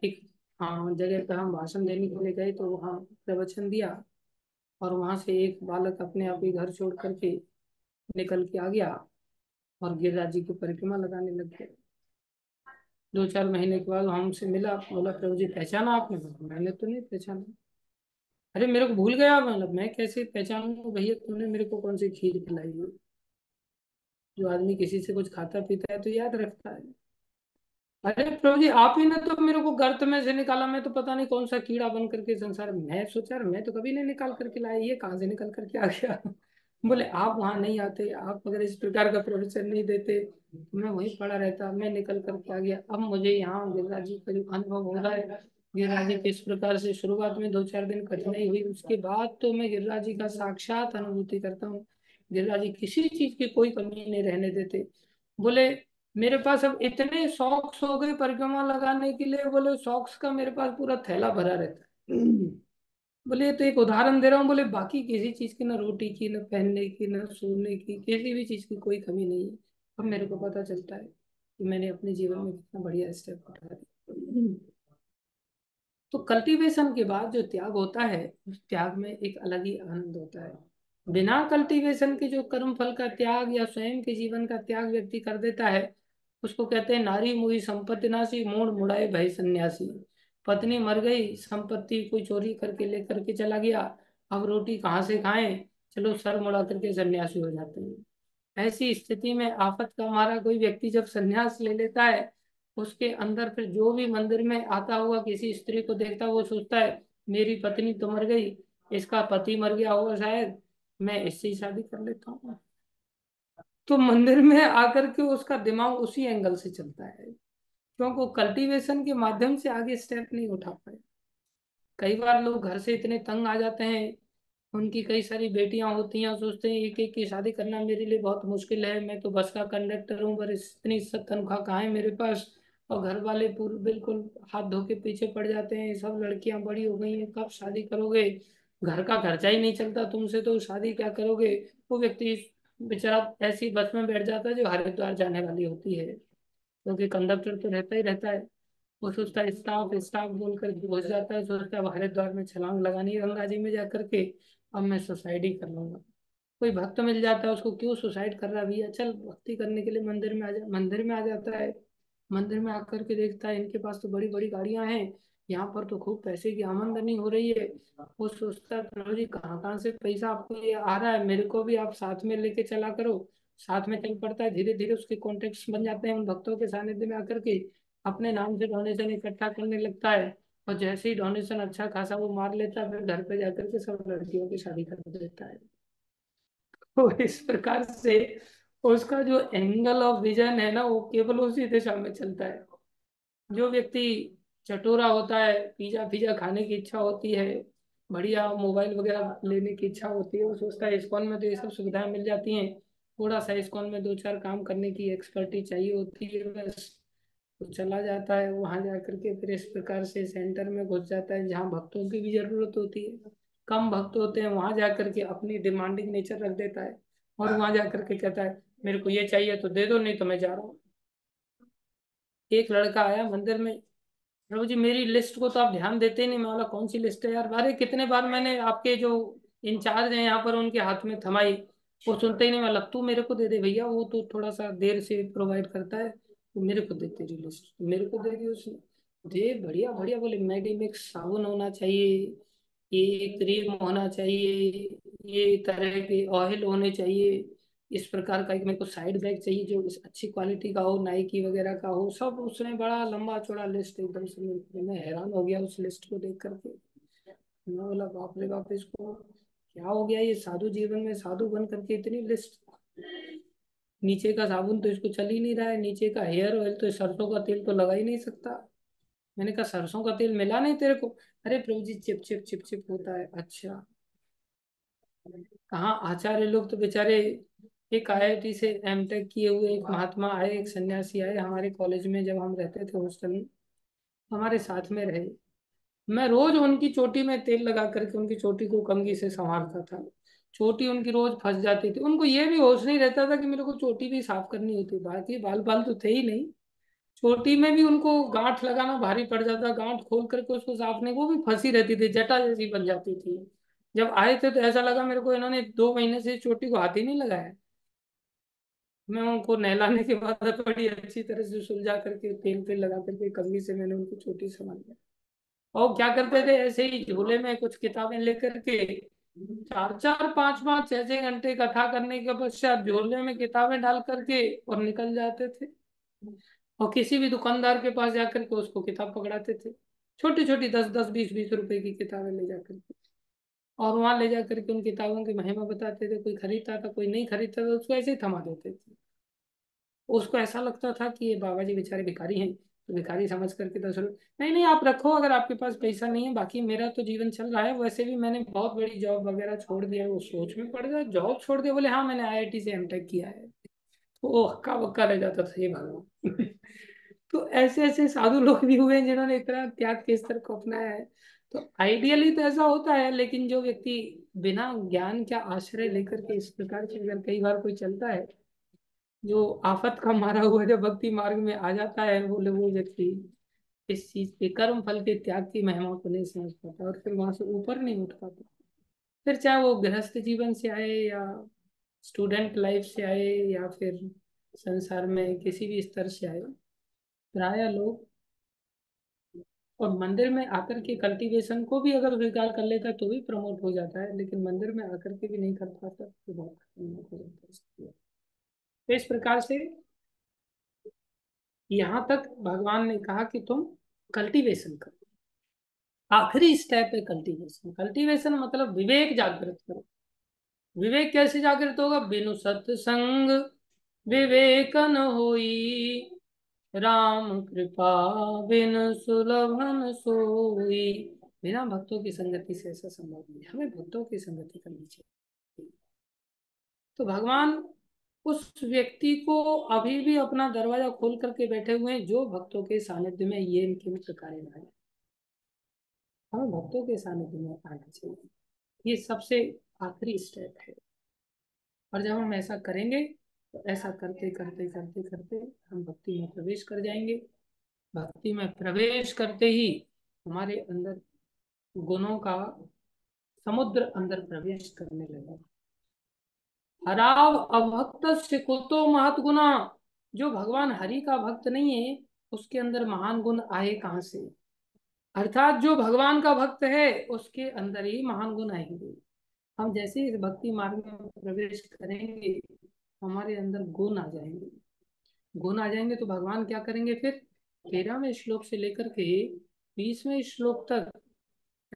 एक, हाँ, जगह पर हम भाषण देने के लिए गए तो वहाँ प्रवचन दिया, और वहां से एक बालक अपने आप ही घर छोड़ करके निकल के आ गया और गिरिराज जी की परिक्रमा लगाने लग गया। 2-4 महीने के बाद हमसे मिला, बोला प्रभु जी पहचाना आपने? बोला, मैंने तो नहीं पहचाना। अरे मेरे को भूल गया। मतलब मैं कैसे पहचानूंगा भैया, तुमने मेरे को कौन सी खीर खिलाई है? जो आदमी किसी से कुछ खाता पीता है तो याद रखता है। अरे प्रभु जी आप ही ने तो मेरे को गर्त में से निकाला, मैं तो पता नहीं कौन सा कीड़ा बन करके संसार में। मैं सोचा यार मैं तो कभी नहीं निकाल करके लाया, ये कहाँ से निकल करके आ गया। बोले आप वहां नहीं आते, आप अगर इस प्रकार का प्रोफेसर नहीं देते तो मैं वहीं पड़ा रहता, मैं निकल करके आ गया। अब मुझे यहाँ गिरिराज जी का जो अनुभव हो रहा है, गिरिराज जी किस प्रकार से शुरुआत में 2-4 दिन कठिनाई हुई, उसके बाद तो मैं गिरिराज जी का साक्षात अनुभूति करता हूँ। गिरिराज जी किसी चीज की कोई कमी नहीं रहने देते। बोले मेरे पास अब इतने सॉक्स हो गए परिक्रमा लगाने के लिए, बोले सॉक्स का मेरे पास पूरा थैला भरा रहता है। बोले ये तो एक उदाहरण दे रहा हूँ, बोले बाकी किसी चीज की, ना रोटी की, ना पहनने की, ना सोने की, किसी भी चीज की कोई कमी नहीं है। अब मेरे को पता चलता है। कि मैंने अपने जीवन में कितना बढ़िया स्टेप उठा दिया। तो कल्टीवेशन के बाद जो त्याग होता है, उस त्याग में एक अलग ही आनंद होता है। बिना कल्टीवेशन के जो कर्म फल का त्याग या स्वयं के जीवन का त्याग व्यक्ति कर देता है, उसको कहते हैं नारी मुई संपत्ति नासी मूढ़ मुड़ाए भय सन्यासी। पत्नी मर गई, संपत्ति कोई चोरी करके लेकर के चला गया, अब रोटी कहाँ से खाएं, चलो सर मुड़ा करके सन्यासी हो जाते हैं। ऐसी स्थिति में आफत का हमारा कोई व्यक्ति जब संन्यास ले लेता है, उसके अंदर फिर जो भी मंदिर में आता हुआ किसी स्त्री को देखता है, वो सोचता है मेरी पत्नी तो मर गई, इसका पति मर गया होगा शायद, मैं इससे ही शादी कर लेता हूँ। तो मंदिर में आकर के उसका दिमाग उसी एंगल से चलता है, क्योंकि वो कल्टीवेशन के माध्यम से आगे स्टेप नहीं उठा पाए। कई बार लोग घर से इतने तंग आ जाते हैं, उनकी कई सारी बेटियां होती हैं, सोचते हैं एक एक की शादी करना मेरे लिए बहुत मुश्किल है, मैं तो बस का कंडक्टर हूँ, पर इतनी तनख्वाह कहाँ है मेरे पास। और घर वाले पूरे बिल्कुल हाथ धो के पीछे पड़ जाते हैं, सब लड़कियां बड़ी हो गई हैं, कब शादी करोगे, घर का खर्चा ही नहीं चलता तुमसे, तो शादी क्या करोगे। वो व्यक्ति बेचारा ऐसी बस में बैठ जाता है जो हरिद्वार जाने वाली होती है, क्योंकि कंडक्टर तो रहता ही रहता है। वो सोचता है स्टाफ स्टाफ बोलकर घुस जाता है, सोचता है हरिद्वार में छलांग लगानी है गंगा जी में जा करके, अब मैं सुसाइड ही कर लूंगा। कोई भक्त मिल जाता है, उसको क्यों सुसाइड कर रहा है भैया, चल भक्ति करने के लिए मंदिर में आ जा, मंदिर में आ जाता है। मंदिर में आकर के देखता है इनके पास तो बड़ी बड़ी गाड़ियां हैं, यहाँ पर तो खूब पैसे की आमदनी हो रही है। वो सोचता है प्रभु जी कहाँ कहाँ से पैसा आपको ये आ रहा है, मेरे को भी आप साथ में लेके चला करो। साथ में चल पड़ता है, धीरे धीरे उसके कॉन्टेक्ट्स बन जाते हैं उन भक्तों के सानिध्य में आकर के, अपने नाम से डोनेशन इकट्ठा करने लगता है। और जैसे ही डोनेशन अच्छा खासा वो मार लेता है, फिर घर पे जाकर के सब लड़कियों की शादी कर देता है। तो इस प्रकार से उसका जो एंगल ऑफ विजन है ना, वो केवल उसी दिशा में चलता है। जो व्यक्ति चटोरा होता है, पिज्जा पिज्जा खाने की इच्छा होती है, बढ़िया मोबाइल वगैरह लेने की इच्छा होती है, वो सोचता है इस्कॉन में तो ये सब सुविधाएं मिल जाती हैं, थोड़ा सा इस्कॉन में दो चार काम करने की एक्सपर्टी चाहिए होती है बस। तो चला जाता है वहां जा करके, फिर इस प्रकार से सेंटर में घुस जाता है जहाँ भक्तों की भी जरूरत होती है। कम भक्त होते हैं, वहां जा करके अपनी डिमांडिंग नेचर रख देता है, और वहां जा करके कहता है मेरे को ये चाहिए तो दे दो, नहीं तो मैं जा रहा हूँ। एक लड़का आया मंदिर में, प्रभु जी मेरी लिस्ट को तो आप ध्यान देते ही नहीं। मैं बोला कौन सी लिस्ट है यार, अरे कितने बार मैंने आपके जो इंचार्ज हैं यहाँ पर उनके हाथ में थमाई, वो सुनते ही नहीं। मैं तू मेरे को दे दे भैया, वो तो थोड़ा सा देर से प्रोवाइड करता है, तो मेरे को दे तेरी लिस्ट, मेरे को दे दी उसने। दे बढ़िया बढ़िया, बोले मेडिमिक्स साबुन होना चाहिए, ये क्रीम होना चाहिए, ये तरह के ऑयल होने चाहिए, इस प्रकार का एक मेरे को साइड बैग चाहिए जो इस अच्छी क्वालिटी का हो, नाइकी वगैरह का हो, सब उसने बड़ा लंबा चौड़ा लिस्ट एकदम से। मैं हैरान हो गया उस लिस्ट को देख करके। मैं बोला बाप रे बाप, इसको क्या हो गया, ये साधु जीवन में साधु बन करके इतनी लिस्ट। नीचे का साबुन तो इसको चल ही नहीं रहा है, नीचे का हेयर ऑयल तो सरसों का तेल तो लगा ही नहीं सकता। मैंने कहा सरसों का तेल मिला नहीं तेरे को, अरे प्रभु जी चिप चिप चिप चिप होता है। अच्छा, कहाँ आचार्य लोग तो बेचारे, एक आईआईटी से एमटेक किए हुए एक महात्मा आए, एक सन्यासी आए हमारे कॉलेज में, जब हम रहते थे हॉस्टल में, हमारे साथ में रहे। मैं रोज उनकी चोटी में तेल लगा करके उनकी चोटी को कंघी से संवारता था। चोटी उनकी रोज फंस जाती थी, उनको ये भी होश नहीं रहता था कि मेरे को चोटी भी साफ करनी होती, बाकी बाल बाल तो थे ही नहीं। चोटी में भी उनको गांठ लगाना भारी पड़ जाता, गांठ खोल करके उसको साफ नहीं, वो भी फंसी रहती थी, जटा जैसी बन जाती थी। जब आए थे तो ऐसा लगा मेरे को इन्होंने 2 महीने से चोटी को हाथ ही नहीं लगाया। मैं उनको नहलाने के बाद बड़ी अच्छी तरह से सुलझा करके तेल तेल लगा करके कंघी से मैंने उनकी चोटी संभाल लिया। और क्या करते थे, ऐसे ही झोले में कुछ किताबें लेकर के 4 4 5 5 6 6 घंटे कथा करने के पश्चात झोले में किताबें डाल करके और निकल जाते थे। और किसी भी दुकानदार के पास जाकर के उसको किताब पकड़ाते थे, छोटी छोटी 10 10 20 20 रुपए की किताबें ले जाकर के, और वहां ले जाकर के उन किताबों की महिमा बताते थे। कोई खरीदता था, कोई नहीं खरीदता था, उसको ऐसे ही थमा देते थे। उसको ऐसा लगता था कि ये बाबा जी बेचारे भिखारी हैं, तो भिखारी समझ करके 10 रुपये, नहीं नहीं आप रखो, अगर आपके पास पैसा नहीं है, बाकी मेरा तो जीवन चल रहा है, वैसे भी मैंने बहुत बड़ी जॉब वगैरह छोड़ दिया है। वो सोच में पड़ गया, जॉब छोड़ दिया, बोले हाँ मैंने आईआईटी से एमटेक किया है। तो वो हक्का बक्का रह जाता था, ये भगवान। तो ऐसे ऐसे साधु लोग भी हुए हैं जिन्होंने इतना त्याग के स्तर को अपनाया है। तो आइडियली तो ऐसा होता है, लेकिन जो व्यक्ति बिना ज्ञान का आश्रय लेकर के इस प्रकार से अगर कई बार कोई चलता है, जो आफत का मारा हुआ जब भक्ति मार्ग में आ जाता है, बोले वो व्यक्ति इस चीज के कर्म फल के त्याग की महिमा को नहीं समझ पाता और फिर वहां से ऊपर नहीं उठ पाता। फिर चाहे वो गृहस्थ जीवन से आए या स्टूडेंट लाइफ से आए या फिर संसार में किसी भी स्तर से आए, प्राय लोग, और मंदिर में आकर के कल्टीवेशन को भी अगर स्वीकार कर लेता तो भी प्रमोट हो जाता है, लेकिन मंदिर में आकर के भी नहीं कर पाता तो बहुत खतरनाक हो जाता है। तो इस प्रकार से यहाँ तक भगवान ने कहा कि तुम कल्टीवेशन करो। आखिरी स्टेप है कल्टीवेशन। कल्टीवेशन मतलब विवेक जागृत करो। विवेक कैसे जागृत होगा? बिनु सत्संग विवेक न होई, राम कृपा बिन सुलभन सोई। बिना भक्तों की संगति से ऐसा संभव नहीं है, हमें भक्तों की संगति करनी चाहिए। तो भगवान उस व्यक्ति को अभी भी अपना दरवाजा खोल करके बैठे हुए हैं जो भक्तों के सानिध्य में ये इनके मुख्य कार्य है। हमें भक्तों के सानिध्य में आना चाहिए, ये सबसे आखिरी स्टेप है। और जब हम ऐसा करेंगे तो ऐसा करते करते करते करते हम भक्ति में प्रवेश कर जाएंगे। भक्ति में प्रवेश करते ही हमारे अंदर गुणों का समुद्र अंदर प्रवेश करने लगा। हराव अभक्त से कुतो महत गुना। जो भगवान हरि का भक्त नहीं है उसके अंदर महान गुण आए कहाँ से? अर्थात जो भगवान का भक्त है उसके अंदर ही महान गुण आएंगे। हम जैसे ही इस भक्ति मार्ग में प्रवेश करेंगे हमारे अंदर गुण आ जाएंगे। गुण आ जाएंगे तो भगवान क्या करेंगे फिर? 13वें श्लोक से लेकर के 20वें श्लोक तक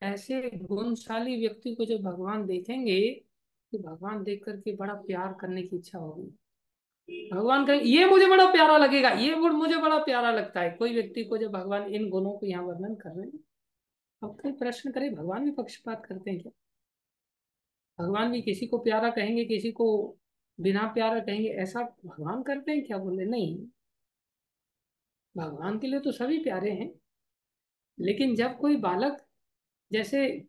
ऐसे गुणशाली व्यक्ति को जब भगवान देखेंगे तो भगवान देख करके बड़ा प्यार करने की इच्छा होगी। भगवान का ये मुझे बड़ा प्यारा लगेगा, ये गुण मुझे बड़ा प्यारा लगता है। कोई व्यक्ति को जब भगवान इन गुणों को यहाँ वर्णन कर रहे हैं, अब कोई प्रश्न करे भगवान भी पक्षपात करते हैं क्या? भगवान भी किसी को प्यारा कहेंगे, किसी को बिना प्यारा कहेंगे, ऐसा भगवान करते हैं क्या? बोले नहीं, भगवान के लिए तो सभी प्यारे हैं। लेकिन जब कोई बालक, जैसे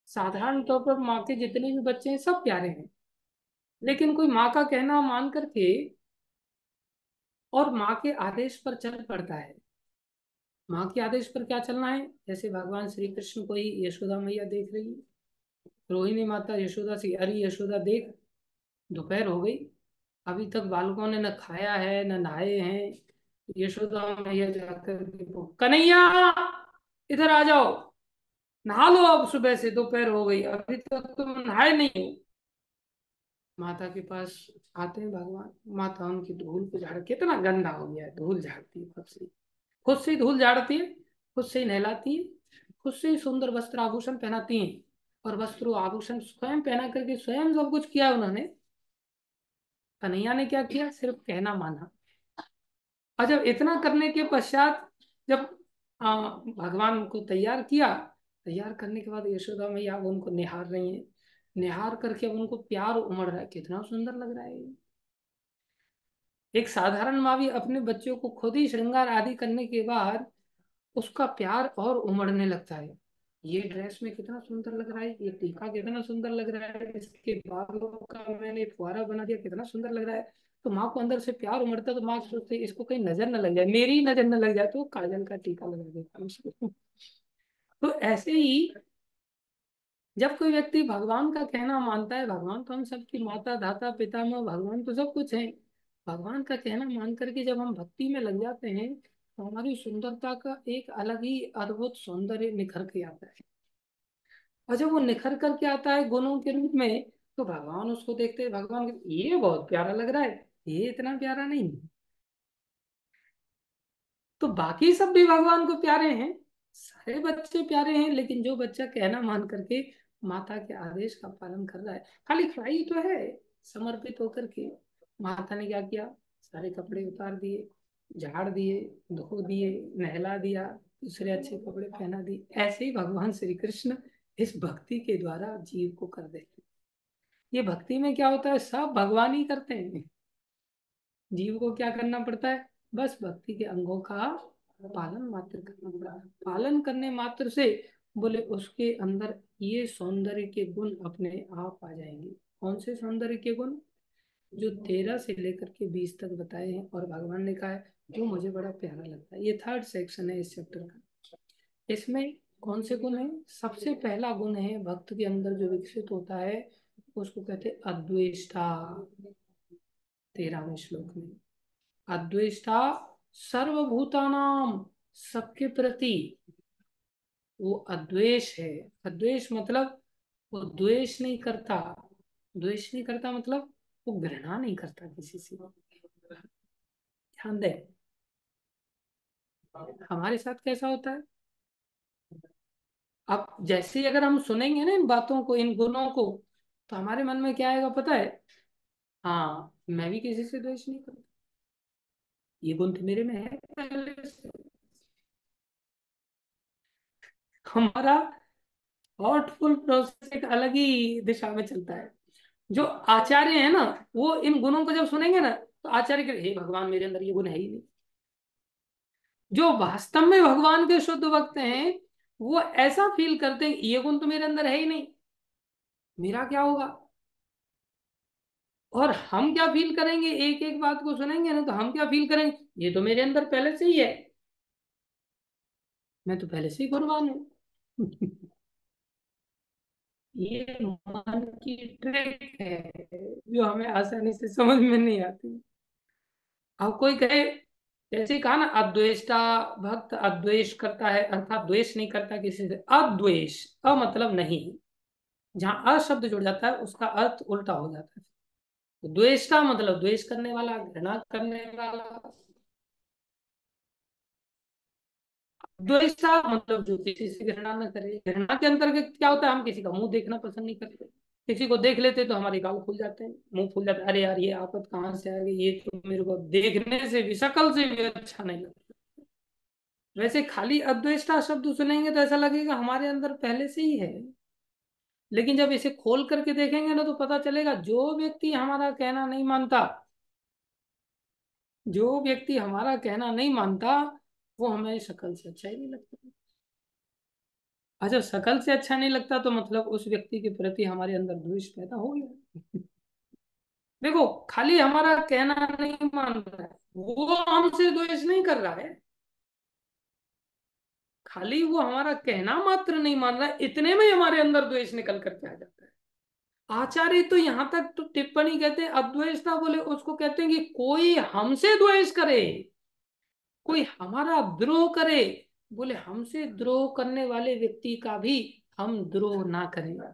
साधारण तौर पर माँ के जितने भी बच्चे हैं सब प्यारे हैं, लेकिन कोई माँ का कहना मान करके और माँ के आदेश पर चल पड़ता है। माँ के आदेश पर क्या चलना है? जैसे भगवान श्री कृष्ण को ही यशोदा मैया देख रही है, रोहिणी माता यशोदा से, अरे यशोदा देख, दोपहर हो गई, अभी तक बालकों ने न खाया है न नहाए हैं। यशोदा मैया जाकर के कन्हैया इधर आ जाओ, नहा लो, अब सुबह से दोपहर हो गई अभी तक तुम नहाए नहीं हो। माता के पास आते हैं भगवान, माता उनकी धूल को झाड़, कितना गंदा हो गया है, धूल झाड़ती है खुद से ही धूल झाड़ती है, खुद से ही नहलाती है, खुद से ही सुंदर वस्त्र आभूषण पहनाती हैं। और वस्त्र आभूषण स्वयं पहना करके स्वयं सब कुछ किया उन्होंने। कन्हैया ने क्या किया? सिर्फ कहना माना। और जब इतना करने के पश्चात जब भगवान को तैयार किया, तैयार करने के बाद यशोदा मैया अब उनको निहार रही है। निहार करके अब उनको प्यार उमड़ रहा है, कितना सुंदर लग रहा है ये। एक साधारण माँ भी अपने बच्चों को खुद ही श्रृंगार आदि करने के बाद उसका प्यार और उमड़ने लगता है। ये ड्रेस में कितना सुंदर लग रहा है, ये टीका कितना सुंदर लग रहा है, इसके बालों का मैंने फुहारा बना दिया, कितना सुंदर लग रहा है। तो माँ को अंदर से प्यार उमड़ता है, तो माँ सोचती है इसको कहीं नजर न लग जाए, मेरी नजर न लग जाए, तो वो काजल का टीका लगा देता है उसको। तो ऐसे ही जब कोई व्यक्ति भगवान का कहना मानता है, भगवान तो हम सबकी माता धाता पितामह, भगवान तो सब कुछ है, भगवान का कहना मान करके जब हम भक्ति में लग जाते हैं तो हमारी सुंदरता का एक अलग ही अद्भुत सौंदर्य निखर के आता है। और जब वो निखर करके आता है गुणों के रूप में, तो भगवान उसको देखते हैं, भगवान ये बहुत प्यारा लग रहा है, ये इतना प्यारा नहीं। तो बाकी सब भी भगवान को प्यारे हैं, सारे बच्चे प्यारे हैं, लेकिन जो बच्चा कहना मान करके माता के आदेश का पालन कर रहा है, खाली खड़ा ही तो है समर्पित होकर के। माता ने क्या किया? सारे कपड़े उतार दिए, झाड़ दिए, धो दिए, नहला दिया, दूसरे अच्छे कपड़े पहना दिए। ऐसे ही भगवान श्री कृष्ण इस भक्ति के द्वारा जीव को कर देते हैं। ये भक्ति में क्या होता है? सब भगवान ही करते हैं, जीव को क्या करना पड़ता है? बस भक्ति के अंगों का पालन मात्र करना पड़ता है। पालन करने मात्र से बोले उसके अंदर ये सौंदर्य के गुण अपने आप आ जाएंगे। कौन से सौंदर्य के गुण? जो 13 से लेकर के 20 तक बताए हैं, और भगवान ने कहा है जो मुझे बड़ा प्यारा लगता है। ये थर्ड सेक्शन है इस चैप्टर का। इसमें कौन से गुण है? सबसे पहला गुण है भक्त के अंदर जो विकसित होता है, उसको कहते हैं अद्वेष्टा। 13वें श्लोक में अद्वेष्टा सर्वभूतानाम, सबके प्रति वो अद्वेष है। अद्वेष मतलब वो द्वेष नहीं करता। द्वेष नहीं करता मतलब वो घृणा नहीं करता किसी से। ध्यान दे, हमारे साथ कैसा होता है? अब जैसे ही अगर हम सुनेंगे ना इन बातों को, इन गुणों को, तो हमारे मन में क्या आएगा पता है? हाँ, मैं भी किसी से द्वेष नहीं करता, ये गुण तो मेरे में है पहले से। हमारा थॉटफुल प्रोसेस एक अलग ही दिशा में चलता है। जो आचार्य है ना, वो इन गुणों को जब सुनेंगे ना, तो आचार्य के हे भगवान, मेरे अंदर ये गुण है ही नहीं। जो वास्तव में भगवान के शुद्ध भक्त हैं, वो ऐसा फील करते हैं ये गुण तो मेरे अंदर है ही नहीं, मेरा क्या होगा। और हम क्या फील करेंगे? एक एक बात को सुनेंगे ना, तो हम क्या फील करेंगे? ये तो मेरे अंदर पहले से ही है, मैं तो पहले से ही कुर्बान हूँ। ये मन की ट्रिक है जो हमें आसानी से समझ में नहीं आती। अब कोई कहे, जैसे कहा ना अद्वेष्टा भक्त अद्वेष करता है, अर्थात द्वेष नहीं करता किसी से। अद्वेष, अ मतलब नहीं, जहाँ अ शब्द जुड़ जाता है उसका अर्थ उल्टा हो जाता है। तो द्वेष्टा मतलब द्वेष करने वाला, घृणा करने वाला। द्वेषा मतलब जो किसी से घृणा न करे। घृणा के अंतर्गत क्या होता है? हम किसी का मुंह देखना पसंद नहीं करते। किसी को देख लेते तो हमारे गाल खुल जाते हैं, मुंह खुल जाता है, अरे यार ये आफत कहाँ से आ गई, ये तो मेरे को देखने से भी, शक्ल से भी अच्छा नहीं लगता। वैसे खाली अद्वेष्टा शब्द सुनेंगे तो ऐसा लगेगा हमारे अंदर पहले से ही है। लेकिन जब इसे खोल करके देखेंगे ना, तो पता चलेगा जो व्यक्ति हमारा कहना नहीं मानता, जो व्यक्ति हमारा कहना नहीं मानता, वो हमें शक्ल से अच्छा ही नहीं लगता। अच्छा, शक्ल से अच्छा नहीं लगता तो मतलब उस व्यक्ति के प्रति हमारे अंदर द्वेष पैदा हो गया। देखो, खाली हमारा कहना नहीं मान रहा है, वो हमसे द्वेष नहीं कर रहा है। खाली वो हमारा कहना मात्र नहीं मान रहा है, इतने में ही हमारे अंदर द्वेष निकल करके आ जाता है। आचार्य तो यहां तक तो टिप्पणी कहते हैं, अद्वेषता बोले उसको कहते हैं कि कोई हमसे द्वेष करे, कोई हमारा द्रोह करे, बोले हमसे द्रोह करने वाले व्यक्ति का भी हम द्रोह ना करेंगे,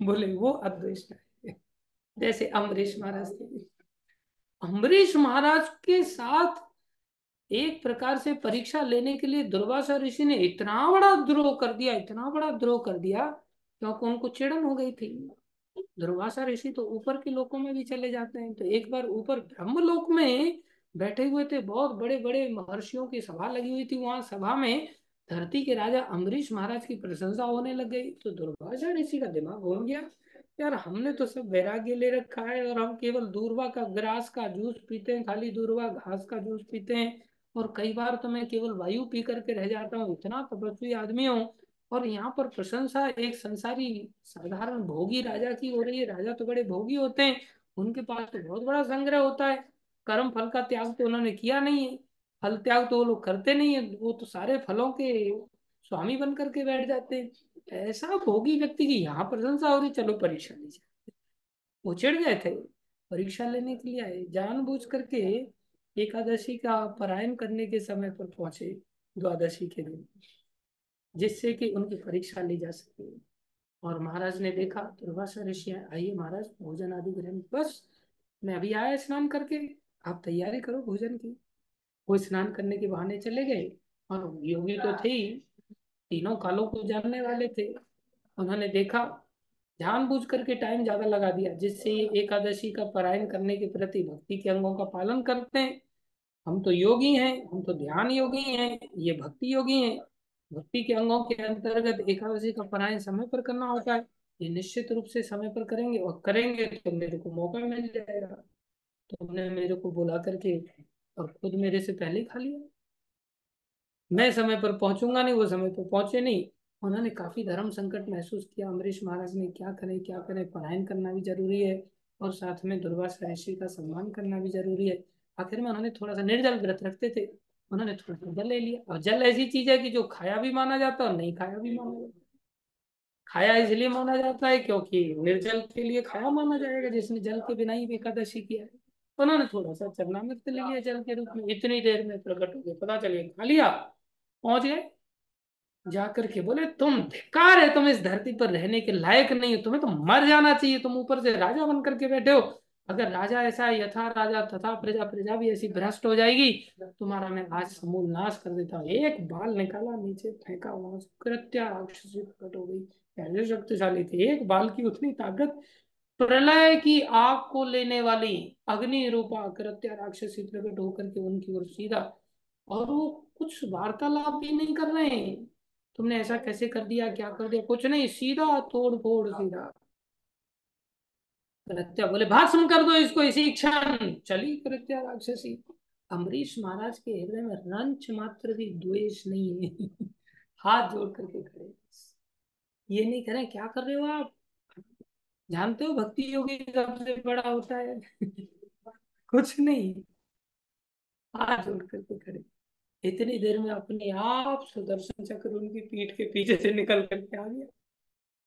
बोले वो अद्वेषता है। जैसे अम्बरीश महाराज थे, अम्बरीश महाराज के साथ एक प्रकार से परीक्षा लेने के लिए दुर्वासा ऋषि ने इतना बड़ा द्रोह कर दिया, इतना बड़ा द्रोह कर दिया, क्योंकि उनको चिढ़न हो गई थी। दुर्वासा ऋषि तो ऊपर के लोकों में भी चले जाते हैं, तो एक बार ऊपर ब्रह्मलोक में बैठे हुए थे, बहुत बड़े बड़े महर्षियों की सभा लगी हुई थी, वहां सभा में धरती के राजा अम्बरीश महाराज की प्रशंसा होने लग गई, तो दुर्वासा ऋषि का दिमाग घूम गया। यार हमने तो सब वैराग्य ले रखा है, और हम केवल दूर्वा का ग्रास का जूस पीते हैं, खाली दूर्वा घास का जूस पीते हैं, और कई बार तो मैं केवल वायु पी करके रह जाता हूँ, इतना तपस्वी आदमी हूँ। और यहाँ पर प्रशंसा एक संसारी साधारण भोगी राजा की हो रही है। राजा तो बड़े भोगी होते हैं, उनके पास तो बहुत बड़ा संग्रह होता है। कर्म फल का त्याग तो उन्होंने किया नहीं है, फल त्याग तो वो लोग करते नहीं है, वो तो सारे फलों के स्वामी बन करके बैठ जाते हैं। ऐसा भोगी व्यक्ति की यहाँ प्रशंसा हो रही, चलो परीक्षा लीजिए। वो चिढ़ गए थे, परीक्षा लेने के लिए आए, जानबूझ करके एकादशी का पारायण करने के समय पर पहुंचे, द्वादशी के दिन, जिससे कि उनकी परीक्षा ली जा सके। और महाराज ने देखा, दुर्वासा ऋषि आइए महाराज, भोजन आदि ग्रहण, बस मैं अभी आया स्नान करके, आप तैयारी करो भोजन की। वो स्नान करने के बहाने चले गए, और योगी तो थे ही, तीनों कालों को जानने वाले थे। उन्होंने देखा, जानबूझ करके टाइम ज्यादा लगा दिया, जिससे ये एकादशी का पारायण करने के प्रति भक्ति के अंगों का पालन करते हैं। हम तो योगी हैं, हम तो ध्यान योगी हैं, ये भक्ति योगी हैं। भक्ति के अंगों के अंतर्गत एकादशी का पारायण समय पर करना होता है, ये निश्चित रूप से समय पर करेंगे, और करेंगे तो मेरे को मौका मिल जाएगा। तो उन्होंने मेरे को बुला करके और खुद मेरे से पहले ही खा लिया। मैं समय पर पहुंचूंगा नहीं, वो समय पर पहुंचे नहीं। उन्होंने काफी धर्म संकट महसूस किया, अम्बरीश महाराज ने क्या करें क्या करें, पलायन करना भी जरूरी है, और साथ में दुर्वासा ऋषि का सम्मान करना भी जरूरी है। आखिर में उन्होंने थोड़ा सा निर्जल व्रत रखते थे, उन्होंने थोड़ा सा जल ले लिया। और जल ऐसी चीज है कि जो खाया भी माना जाता है और नहीं खाया भी माना जाता है। खाया इसलिए माना जाता है क्योंकि निर्जल के लिए खाया माना जाएगा, जिसने जल के बिना ही एकादशी किया है। उन्होंने थोड़ा सा चरणामृत ले लिया जल के रूप में, इतनी देर में प्रकट हो गए, पता चलिए खा लिया, पहुंच गए। जाकर के बोले तुम धिक्कार है, तुम इस धरती पर रहने के लायक नहीं हो, तुम्हें तो मर जाना चाहिए, तुम ऊपर से राजा बन करके बैठे हो। अगर राजा ऐसा है, यथा राजा तथा प्रजा, प्रजा भी ऐसी भ्रष्ट हो जाएगी, तुम्हारा मैं आज समूल नाश कर देता हूँ। एक बाल निकाला, नीचे फेंका, वहां से कृत्या राक्षसी प्रकट हो गई। ऐसे शक्तिशाली थे, एक बाल की उतनी ताकत। प्रलय की आग को लेने वाली अग्नि रूपा कृत्या राक्षसी प्रकट होकर के उनकी ओर सीधा। और वो कुछ वार्तालाप भी नहीं कर रहे हैं, तुमने ऐसा कैसे कर दिया, क्या कर दिया, कुछ नहीं, सीधा तोड़ फोड़, सीधा। कृत्या बोले भस्म कर दो इसको इसी क्षण। चली कृत्या राक्षसी। अम्बरीश महाराज के हृदय में रंच मात्र भी द्वेष नहीं है। हाथ जोड़ करके खड़े, ये नहीं करें क्या कर रहे हो आप, जानते हो भक्ति योगी सबसे बड़ा होता है। कुछ नहीं, हाथ जोड़ करके खड़े। इतनी देर में अपने आप सुदर्शन चक्र उनकी पीठ के पीछे से निकल करके आ गया।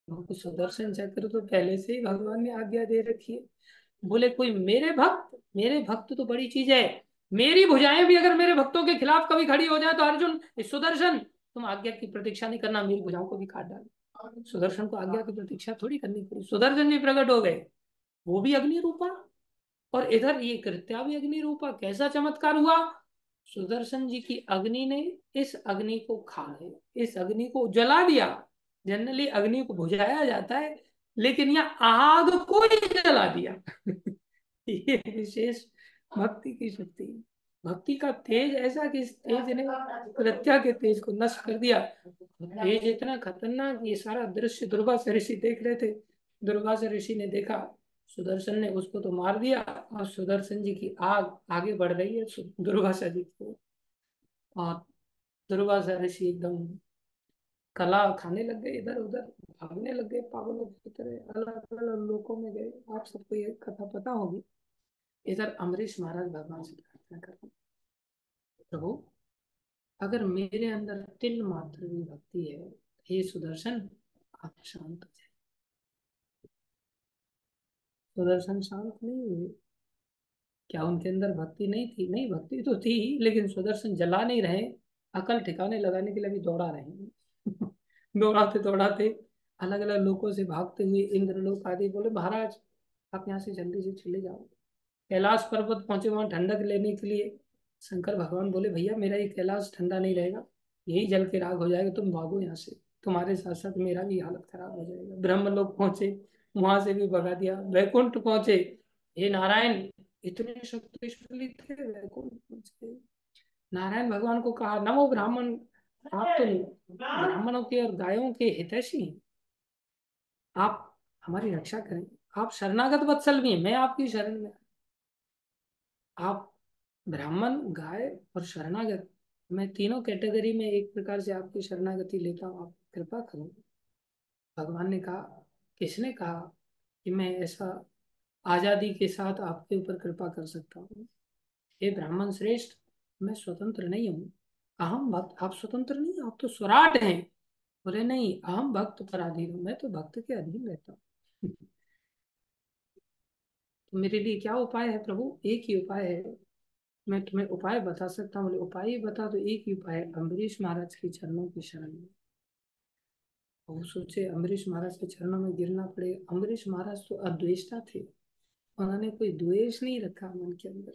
उनको सुदर्शन चक्र तो पहले से ही भगवान ने आज्ञा दे रखी है। बोले कोई मेरे भक्त, मेरे भक्त तो बड़ी चीज है, मेरी भुजाएं भी अगर मेरे भक्तों के खिलाफ कभी खड़ी हो जाए तो अर्जुन, इस सुदर्शन, तुम आज्ञा की प्रतीक्षा नहीं करना, मेरी भुजाओं को भी काट डालो। सुदर्शन को आज्ञा की प्रतीक्षा थोड़ी करनी पड़ी, सुदर्शन भी प्रकट हो गए, वो भी अग्नि रूपा। और इधर ये कृत्या भी अग्नि रूपा। कैसा चमत्कार हुआ, सुदर्शन जी की अग्नि ने इस अग्नि को खा गए, इस अग्नि को जला दिया। जनरली अग्नि को बुझाया जाता है, लेकिन यहाँ आग को ही जला दिया। ये विशेष भक्ति की शक्ति है। भक्ति का तेज ऐसा कि इस तेज ने प्रत्या के तेज को नष्ट कर दिया। तेज इतना खतरनाक, ये सारा दृश्य दुर्वासा ऋषि देख रहे थे। दुर्वासा ऋषि ने देखा सुदर्शन ने उसको तो मार दिया, और सुदर्शन जी की आग आगे बढ़ रही है दुर्वासा जी को। और दुर्वासा ऋषि एकदम कला खाने लग गए, इधर उधर भागने लग गए, पागलों की तरह अलग अलग लोकों में गए। आप सबको ये कथा पता होगी। इधर अम्बरीश महाराज भगवान से प्रार्थना कर रहे हैं, प्रभु अगर मेरे अंदर तिल मात्र भी भक्ति है, हे सुदर्शन आप शांत हो जाए। सुदर्शन शांत नहीं हुए। क्या उनके अंदर भक्ति नहीं थी? नहीं, भक्ति तो थी, लेकिन सुदर्शन जला नहीं रहे, अकल ठिकाने लगाने के लिए भी दौड़ा रहे हैं। दौड़ाते दौड़ाते अलग अलग लोगों से भागते हुए इंद्रलोक आदि। बोले महाराज आप यहाँ से जल्दी से चले जाओ। कैलाश पर्वत पहुंचे, वहां ठंडक लेने के लिए। शंकर भगवान बोले भैया मेरा ये कैलाश ठंडा नहीं रहेगा, यही जल के राख हो जाएगा, तुम भागो यहाँ से, तुम्हारे साथ साथ मेरा भी हालत खराब हो जाएगा। ब्रह्मलोक पहुंचे, वहां से भी भगा दिया। वैकुंठ पहुंचे, हे नारायण, इतने शक्तिशाली थे, वैकुंठ पहुंचे। नारायण भगवान को कहा नमो ब्राह्मण, आप तो ब्राह्मणों के और गायों के हितैषी हैं, आप हमारी रक्षा करें। आप शरणागत वत्सल भी हैं, मैं आपकी शरण में। आप ब्राह्मण, गाय और शरणागत, मैं तीनों कैटेगरी में एक प्रकार से आपकी शरणागति लेता हूँ, आप कृपा करो। भगवान ने कहा, किसने कहा कि मैं ऐसा आजादी के साथ आपके ऊपर कृपा कर सकता हूँ? हे ब्राह्मण श्रेष्ठ, मैं स्वतंत्र नहीं हूँ। अहम भक्त, आप स्वतंत्र नहीं, आप तो स्वराट हैं। बोले नहीं, अहम भक्त पराधीन हूँ, मैं तो भक्त के अधीन रहता हूँ। तो मेरे लिए क्या उपाय है प्रभु? एक ही उपाय है, मैं तुम्हें उपाय बता सकता हूँ। बोले उपाय ही बता, तो एक ही उपाय है, अम्बरीश महाराज के चरणों की शरण में। वो सोचे अम्बरीश महाराज के चरणों में गिरना पड़े। अम्बरीश महाराज तो अद्वेष्टा थे, उन्होंने कोई द्वेष नहीं रखा मन के अंदर।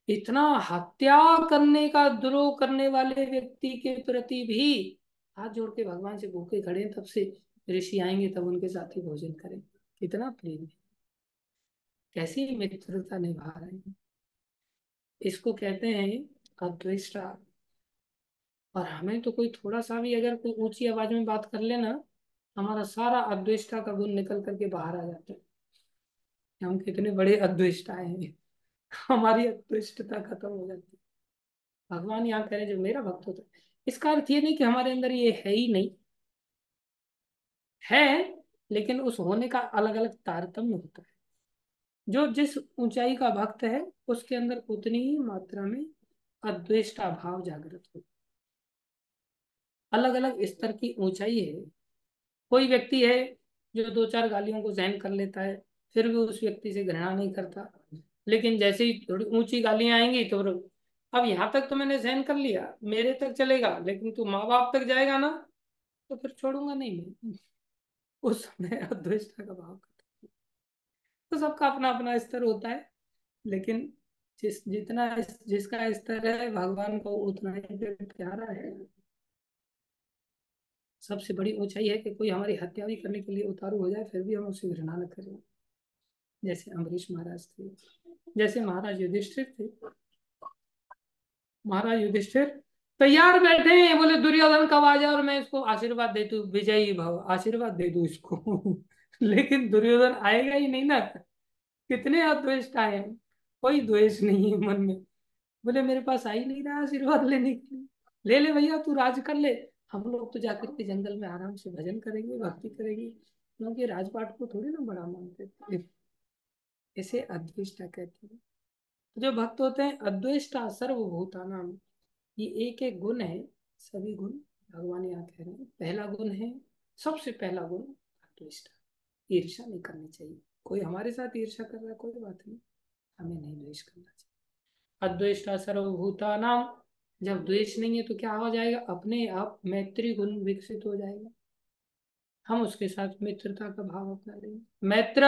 इतना हत्या करने का द्रोह करने वाले व्यक्ति के प्रति भी हाथ जोड़ के भगवान से भूखे खड़े हैं, तब से ऋषि आएंगे तब उनके साथ ही भोजन करें। कितना प्रेम है, कैसी मित्रता निभा रहे हैं। इसको कहते हैं अद्वेष्टा। और हमें तो कोई थोड़ा सा भी अगर कोई ऊंची आवाज में बात कर लेना, हमारा सारा अद्वेष्टा का गुण निकल करके बाहर आ जाता है कि हम कितने बड़े अद्वेष्टा हैं। हमारी अद्वेष्टता खत्म हो जाती है। भगवान यहाँ कह रहे हैं जो मेरा भक्त होता है, इसका अर्थ ये नहीं कि हमारे अंदर ये है ही नहीं, है, लेकिन उस होने का अलग अलग तारतम्य होता है। जो जिस ऊंचाई का भक्त है उसके अंदर उतनी ही मात्रा में अद्वेष्टा भाव जागृत हो। अलग अलग स्तर की ऊंचाई है। कोई व्यक्ति है जो दो चार गालियों को सहन कर लेता है, फिर भी उस व्यक्ति से घृणा नहीं करता। लेकिन जैसे ही थोड़ी ऊंची गालियां आएंगी तो अब यहाँ तक तो मैंने सहन कर लिया, मेरे तक चलेगा, लेकिन तू माँ बाप तक जाएगा ना, तो फिर छोड़ूंगा नहीं मैं। उस समय अद्वेष्टा का भाव करता हूं। तो सबका अपना अपना स्तर होता है, लेकिन जिसका स्तर है भगवान को उतना ही प्यारा है। सबसे बड़ी ऊंचाई है कि कोई हमारी हत्या भी करने के लिए उतारू हो जाए फिर भी हम उससे घृणा न करें। जैसे अम्बरीश महाराज थे, जैसे महाराज युधिष्ठिर थे। महाराज युधिष्ठिर तैयार बैठे हैं, बोले दुर्योधन कब आ जाए और मैं इसको आशीर्वाद दे दूं, विजयी भव, आशीर्वाद दे दूं इसको। लेकिन दुर्योधन आएगा ही नहीं ना। कितने अद्वेष्ट आए हैं, कोई द्वेष नहीं है मन में। बोले मेरे पास आ ही नहीं रहा आशीर्वाद लेने के लिए, ले ले भैया तू राज कर ले। हम लोग तो जाकर के जंगल में आराम से भजन करेंगे, भक्ति करेंगे, क्योंकि राजपाट को थोड़ी ना बड़ा मानते थे। इसे अद्वेष्टा कहते हैं। जो भक्त होते हैं अद्वेष्टा सर्वभूतानाम, ये एक एक गुण है। सभी गुण भगवान यहाँ कह रहे हैं। पहला गुण है, सबसे पहला गुण अद्वेष्टा। ईर्ष्या नहीं करनी चाहिए। कोई हमारे साथ ईर्ष्या कर रहा है कोई बात नहीं, हमें नहीं द्वेष करना चाहिए। अद्वेष्टा सर्वभूतानाम। जब द्वेष नहीं है तो क्या हो जाएगा, अपने आप मैत्री गुण विकसित हो जाएगा। हम उसके साथ मित्रता का भाव अपना लेंगे, मैत्र।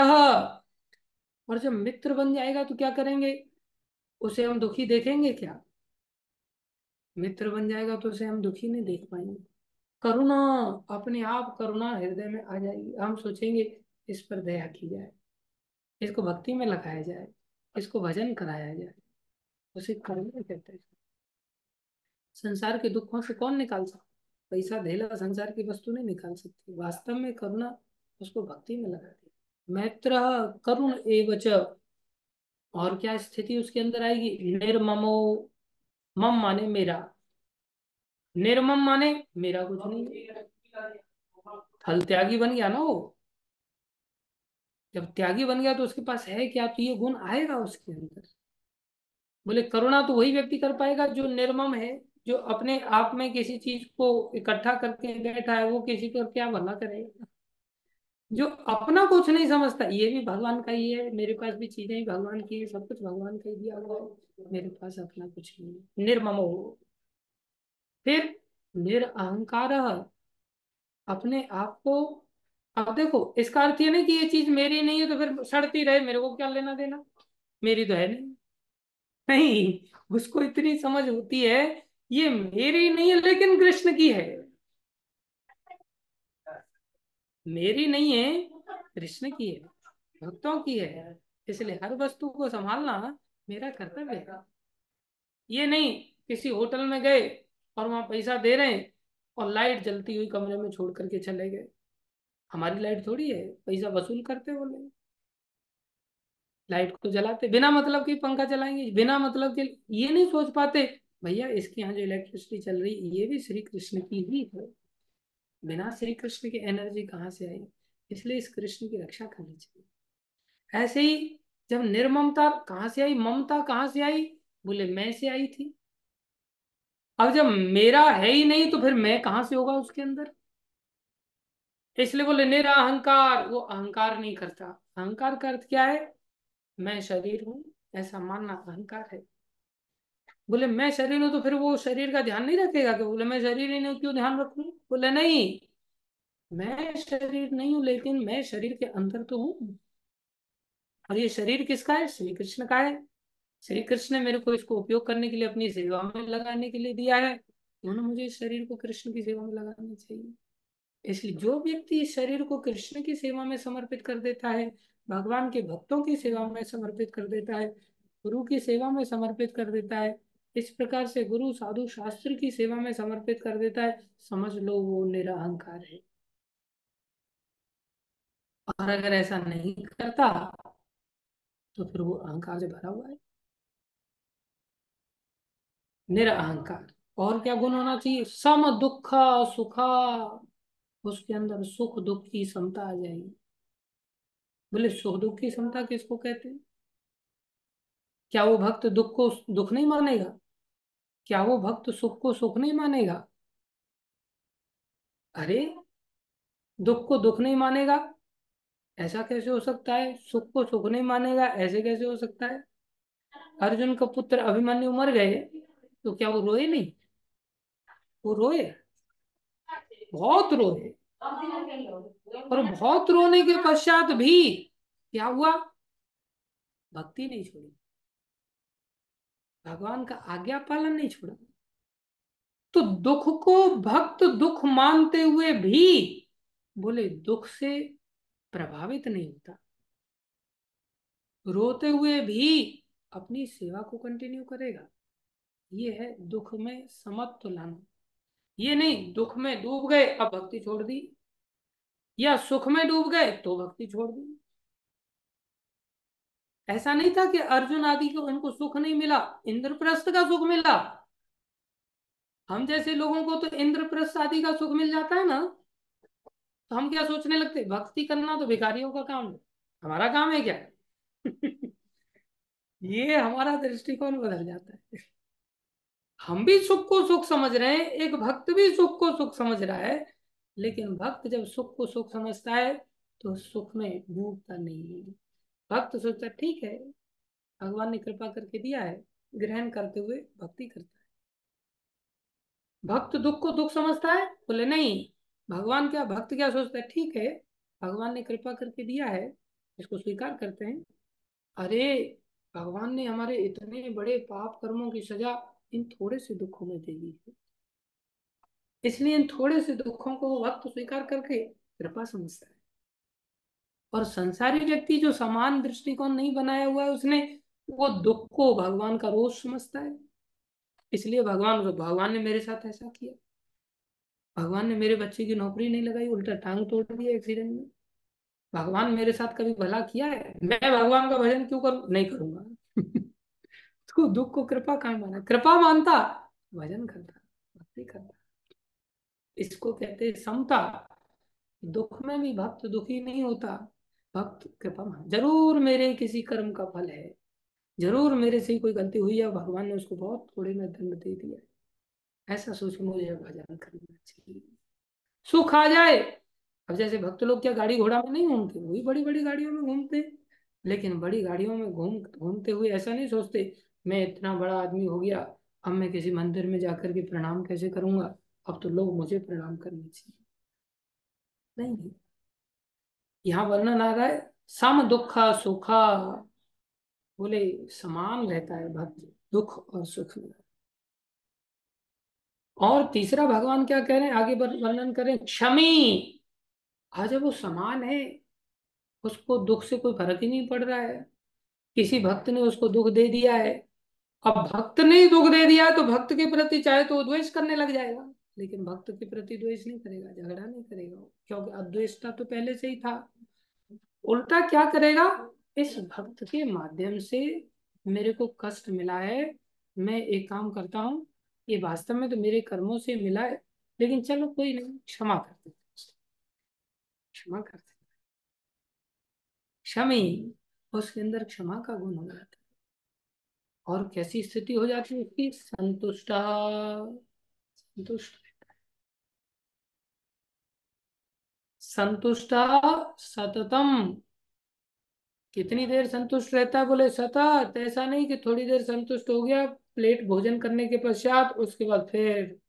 और जब मित्र बन जाएगा तो क्या करेंगे, उसे हम दुखी देखेंगे क्या। मित्र बन जाएगा तो उसे हम दुखी नहीं देख पाएंगे। करुणा, अपने आप करुणा हृदय में आ जाएगी। हम सोचेंगे इस पर दया की जाए, इसको भक्ति में लगाया जाए, इसको भजन कराया जाए। उसे करुणा कहते हैं। संसार के दुखों से कौन निकाल सकता, पैसा धेला संसार की वस्तु नहीं निकाल सकती। वास्तव में करुणा उसको भक्ति में लगाती है। मैत्र करुण एवच। और क्या स्थिति उसके अंदर आएगी, निर्ममो। मम माने मेरा, निर्मम माने मेरा कुछ नहीं। फल त्यागी बन गया ना वो। जब त्यागी बन गया तो उसके पास है क्या, तो ये गुण आएगा उसके अंदर। बोले करुणा तो वही व्यक्ति कर पाएगा जो निर्मम है, जो अपने आप में किसी चीज को इकट्ठा करके बैठा है, वो किसी को क्या भला करेगा। जो अपना कुछ नहीं समझता, ये भी भगवान का ही है, मेरे पास भी चीजें ही भगवान की है, सब कुछ भगवान का ही दिया हुआ है, मेरे पास अपना कुछ नहीं है, निर्मम हो। फिर निरअहंकार, अपने आप को। अब देखो इसका अर्थ ये नहीं कि ये चीज मेरी नहीं है तो फिर सड़ती रहे, मेरे को क्या लेना देना, मेरी तो है नहीं। नहीं, उसको इतनी समझ होती है, ये मेरी नहीं है लेकिन कृष्ण की है। मेरी नहीं है, कृष्ण की है, भक्तों की है। इसलिए हर वस्तु को संभालना मेरा कर्तव्य है। ये नहीं किसी होटल में गए और वहां पैसा दे रहे हैं और लाइट जलती हुई कमरे में छोड़ करके चले गए। हमारी लाइट थोड़ी है, पैसा वसूल करते बोले। लाइट को जलाते बिना मतलब के, पंखा चलाएंगे बिना मतलब के, ये नहीं सोच पाते भैया इसके यहाँ जो इलेक्ट्रिसिटी चल रही ये भी श्री कृष्ण की ही है। बिना श्री कृष्ण की एनर्जी कहाँ से आई। इसलिए इस कृष्ण की रक्षा करनी चाहिए। ऐसे ही जब निर्ममता कहाँ से आई, ममता कहाँ से आई, बोले मैं से आई थी। अब जब मेरा है ही नहीं तो फिर मैं कहाँ से होगा उसके अंदर। इसलिए बोले निरअहंकार, वो अहंकार नहीं करता। अहंकार का अर्थ क्या है, मैं शरीर हूं ऐसा मानना अहंकार है। बोले मैं शरीर हूं तो फिर वो शरीर का ध्यान नहीं रखेगा कि बोले मैं शरीर ही नहीं हूं, क्यों ध्यान रखूं। बोले नहीं, मैं शरीर नहीं हूं लेकिन मैं शरीर के अंदर तो हूँ। और ये शरीर किसका है, श्री कृष्ण का है। श्री कृष्ण ने मेरे को इसको उपयोग करने के लिए अपनी सेवा में लगाने के लिए दिया है, उन्होंने मुझे इस शरीर को कृष्ण की सेवा में लगाना चाहिए। इसलिए जो व्यक्ति इस शरीर को कृष्ण की सेवा में समर्पित कर देता है, भगवान के भक्तों की सेवा में समर्पित कर देता है, गुरु की सेवा में समर्पित कर देता है, इस प्रकार से गुरु साधु शास्त्र की सेवा में समर्पित कर देता है, समझ लो वो निरअहंकार है। और अगर ऐसा नहीं करता तो फिर वो अहंकार से भरा हुआ है, निरअहंकार। और क्या गुण होना चाहिए, सम दुख सुखा, उसके अंदर सुख दुख की समता आ जाएगी। बोले सुख दुख की समता किसको कहते हैं, क्या वो भक्त दुख को दुख नहीं मानेगा? क्या वो भक्त सुख को सुख नहीं मानेगा? अरे, दुख को दुख नहीं मानेगा, ऐसा कैसे हो सकता है? सुख को सुख नहीं मानेगा, ऐसे कैसे हो सकता है? अर्जुन का पुत्र अभिमन्यु मर गए, तो क्या वो रोए नहीं? वो रोए, बहुत रोए। और बहुत रोने के पश्चात भी क्या हुआ? भक्ति नहीं छोड़ी, भगवान का आज्ञा पालन नहीं छोड़ा। तो दुख को भक्त दुख मानते हुए भी, बोले, दुख से प्रभावित नहीं होता, रोते हुए भी अपनी सेवा को कंटिन्यू करेगा। ये है दुख में समत्व लाना। ये नहीं दुख में डूब गए अब भक्ति छोड़ दी, या सुख में डूब गए तो भक्ति छोड़ दी। ऐसा नहीं था कि अर्जुन आदि को उनको सुख नहीं मिला, इंद्रप्रस्थ का सुख मिला। हम जैसे लोगों को तो इंद्रप्रस्थ आदि का सुख मिल जाता है ना, तो हम क्या सोचने लगते, भक्ति करना तो भिखारियों का काम है, हमारा काम है क्या? ये हमारा दृष्टिकोण बदल जाता है। हम भी सुख को सुख समझ रहे हैं, एक भक्त भी सुख को सुख समझ रहा है, लेकिन भक्त जब सुख को सुख समझता है तो सुख में डूबता नहीं है। भक्त सोचता है, ठीक है, भगवान ने कृपा करके दिया है, ग्रहण करते हुए भक्ति करता है। भक्त दुख को दुख समझता है, बोले नहीं, भगवान क्या, भक्त क्या सोचता है, ठीक है, भगवान ने कृपा करके दिया है, इसको स्वीकार करते हैं। अरे, भगवान ने हमारे इतने बड़े पाप कर्मों की सजा इन थोड़े से दुखों में दे दी है, इसलिए इन थोड़े से दुखों को वो भक्त स्वीकार करके कृपा समझता है। और संसारी व्यक्ति जो समान दृष्टिकोण नहीं बनाया हुआ है उसने, वो दुख को भगवान का रोष समझता है। इसलिए भगवान ने मेरे साथ ऐसा किया, भगवान ने मेरे बच्चे की नौकरी नहीं लगाई, उल्टा टांग तोड़ दिया एक्सीडेंट में, भगवान मेरे साथ कभी भला किया है, मैं भगवान का भजन क्यों करूं, नहीं करूंगा। तो दुख को कृपा कहाँ माना, कृपा मानता भजन करता, भक्ति करता। इसको कहते हैं समता। दुख में भी भक्त दुखी नहीं होता, भक्त कृपा मान, जरूर मेरे किसी कर्म का फल है, जरूर मेरे से ही कोई गलती हुई है, भगवान ने उसको बहुत थोड़े में दंड दे दिया है, ऐसा सोच के मुझे भजन करना चाहिए। सुख आ जाए, अब जैसे भक्त लोग क्या गाड़ी घोड़ा में नहीं घूमते, वही बड़ी बड़ी गाड़ियों में घूमते, लेकिन बड़ी गाड़ियों में घूमते हुए ऐसा नहीं सोचते, मैं इतना बड़ा आदमी हो गया, अब मैं किसी मंदिर में जाकर के प्रणाम कैसे करूंगा, अब तो लोग मुझे प्रणाम करने चाहिए। नहीं, यहाँ वर्णन आ रहा है सम दुखा सुखा, बोले समान रहता है भक्त दुख और सुख में। और तीसरा भगवान क्या कह रहे हैं, आगे वर्णन करें, क्षमी। आज जब वो समान है, उसको दुख से कोई फर्क ही नहीं पड़ रहा है, किसी भक्त ने उसको दुख दे दिया है, अब भक्त ने ही दुख दे दिया है तो भक्त के प्रति चाहे तो वो द्वेष करने लग जाएगा, लेकिन भक्त के प्रति द्वेष नहीं करेगा, झगड़ा नहीं करेगा, क्योंकि अद्वेषता तो पहले से ही था। उल्टा क्या करेगा, इस भक्त के माध्यम से मेरे को कष्ट मिला है, मैं एक काम करता हूँ, ये वास्तव में तो मेरे कर्मों से मिला है, लेकिन चलो कोई नहीं, क्षमा कर देते, क्षमा कर देते। क्षमी, उसके अंदर क्षमा का गुण हो जाता है। और कैसी स्थिति हो जाती है उसकी, संतुष्ट, संतुष्ट, संतुष्ट सततम। कितनी देर संतुष्ट रहता है, बोले सतत, ऐसा नहीं कि थोड़ी देर संतुष्ट हो गया प्लेट भोजन करने के पश्चात, उसके बाद फिर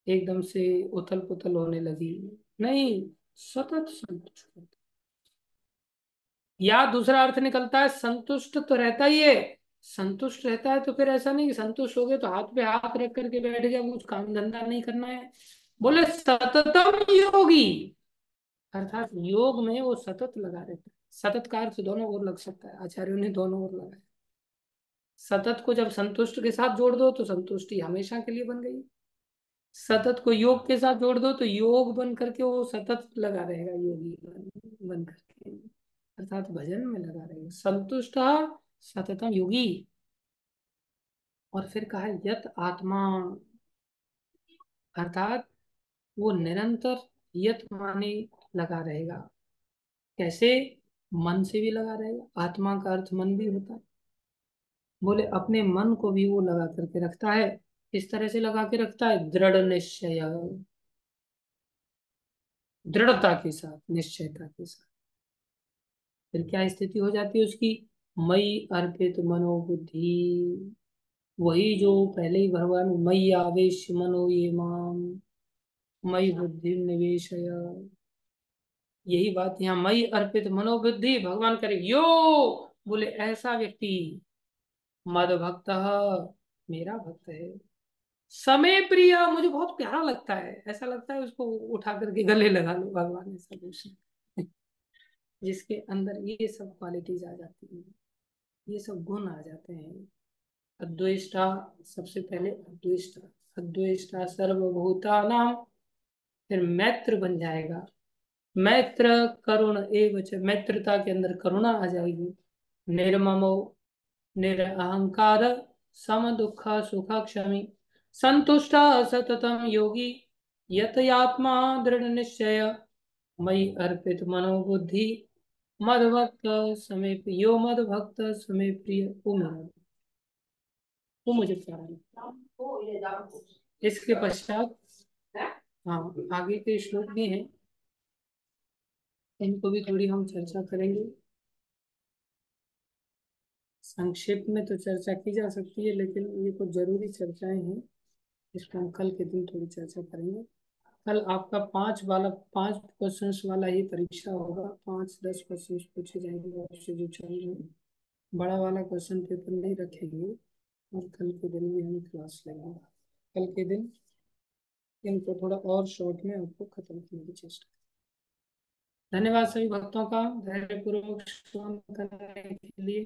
एकदम से उथल पुथल होने लगी, नहीं, सतत संतुष्ट रहता है। या दूसरा अर्थ निकलता है, संतुष्ट तो रहता ही है, संतुष्ट रहता है तो फिर ऐसा नहीं कि संतुष्ट हो गए तो हाथ पे हाथ रख करके बैठ गया, कुछ काम धंधा नहीं करना है, बोले सततम योगी, अर्थात योग में वो सतत लगा रहता है। सतत का अर्थ दोनों ओर लग सकता है, आचार्यों ने दोनों ओर लगाया। सतत को जब संतुष्ट के साथ जोड़ दो तो संतुष्टि हमेशा के लिए बन गई, सतत को योग के साथ जोड़ दो तो योग बन करके वो सतत लगा रहेगा, योगी बन करके, अर्थात भजन में लगा रहेगा, संतुष्ट सततम योगी। और फिर कहा यत आत्मा, अर्थात वो निरंतर, यत माने लगा रहेगा, कैसे, मन से भी लगा रहेगा, आत्मा का अर्थ मन भी होता है, बोले अपने मन को भी वो लगा करके रखता है। इस तरह से लगा के रखता है, दृढ़ निश्चय, दृढ़ता के साथ, निश्चयता के साथ। फिर क्या स्थिति हो जाती है उसकी? मई अर्पित मनोबुद्धि, वही जो पहले ही भगवान, मई आवेश मनो ये माम, मई बुद्धि निवेशय। यही बात यहाँ, मई अर्पित मनोबुद्धि, भगवान करे यो। बोले ऐसा व्यक्ति मद भक्त, मेरा भक्त है। समय प्रिय, मुझे बहुत प्यारा लगता है, ऐसा लगता है उसको उठा करके गले लगा लो, भगवान ऐसा कुछ नहीं। जिसके अंदर ये सब क्वालिटीज आ जाती हैं, ये सब गुण आ जाते हैं। अद्वेष्टा, सबसे पहले अद्वेष्टा, अद्वेष्टा सर्वभूतानां। फिर मैत्र बन जाएगा, मैत्र करुण एवच, मैत्रता के अंदर करुणा आ जाएगी। निर्ममो, निरअहंकार, सम दुख सुख क्षमी, संतुष्ट सततम योगी, यतयात्मा दृढ़ निश्चय, मयि अर्पित मनोबुद्धि, मदभक्त समय प्रिय, यो मदभक्त समय प्रिय, वो मुझे प्यारा लगता है। इसके पश्चात, हाँ, आगे के श्लोक भी हैं, इनको भी थोड़ी हम चर्चा करेंगे। संक्षेप में तो चर्चा की जा सकती है, लेकिन ये कुछ जरूरी चर्चाएं हैं, इसको हम कल के दिन थोड़ी चर्चा करेंगे। कल आपका 5 वाला ही परीक्षा होगा, 5-10 क्वेश्चन पूछे जाएंगे आपसे जो चल रहे हैं। बड़ा वाला क्वेश्चन पेपर नहीं रखेंगे, और कल के दिन भी हम क्लास लेंगे। कल के दिन इनको थोड़ा और शॉर्ट में आपको खत्म करने की चेष्टा। धन्यवाद सभी भक्तों का धैर्यपूर्वक श्रवण करने के लिए।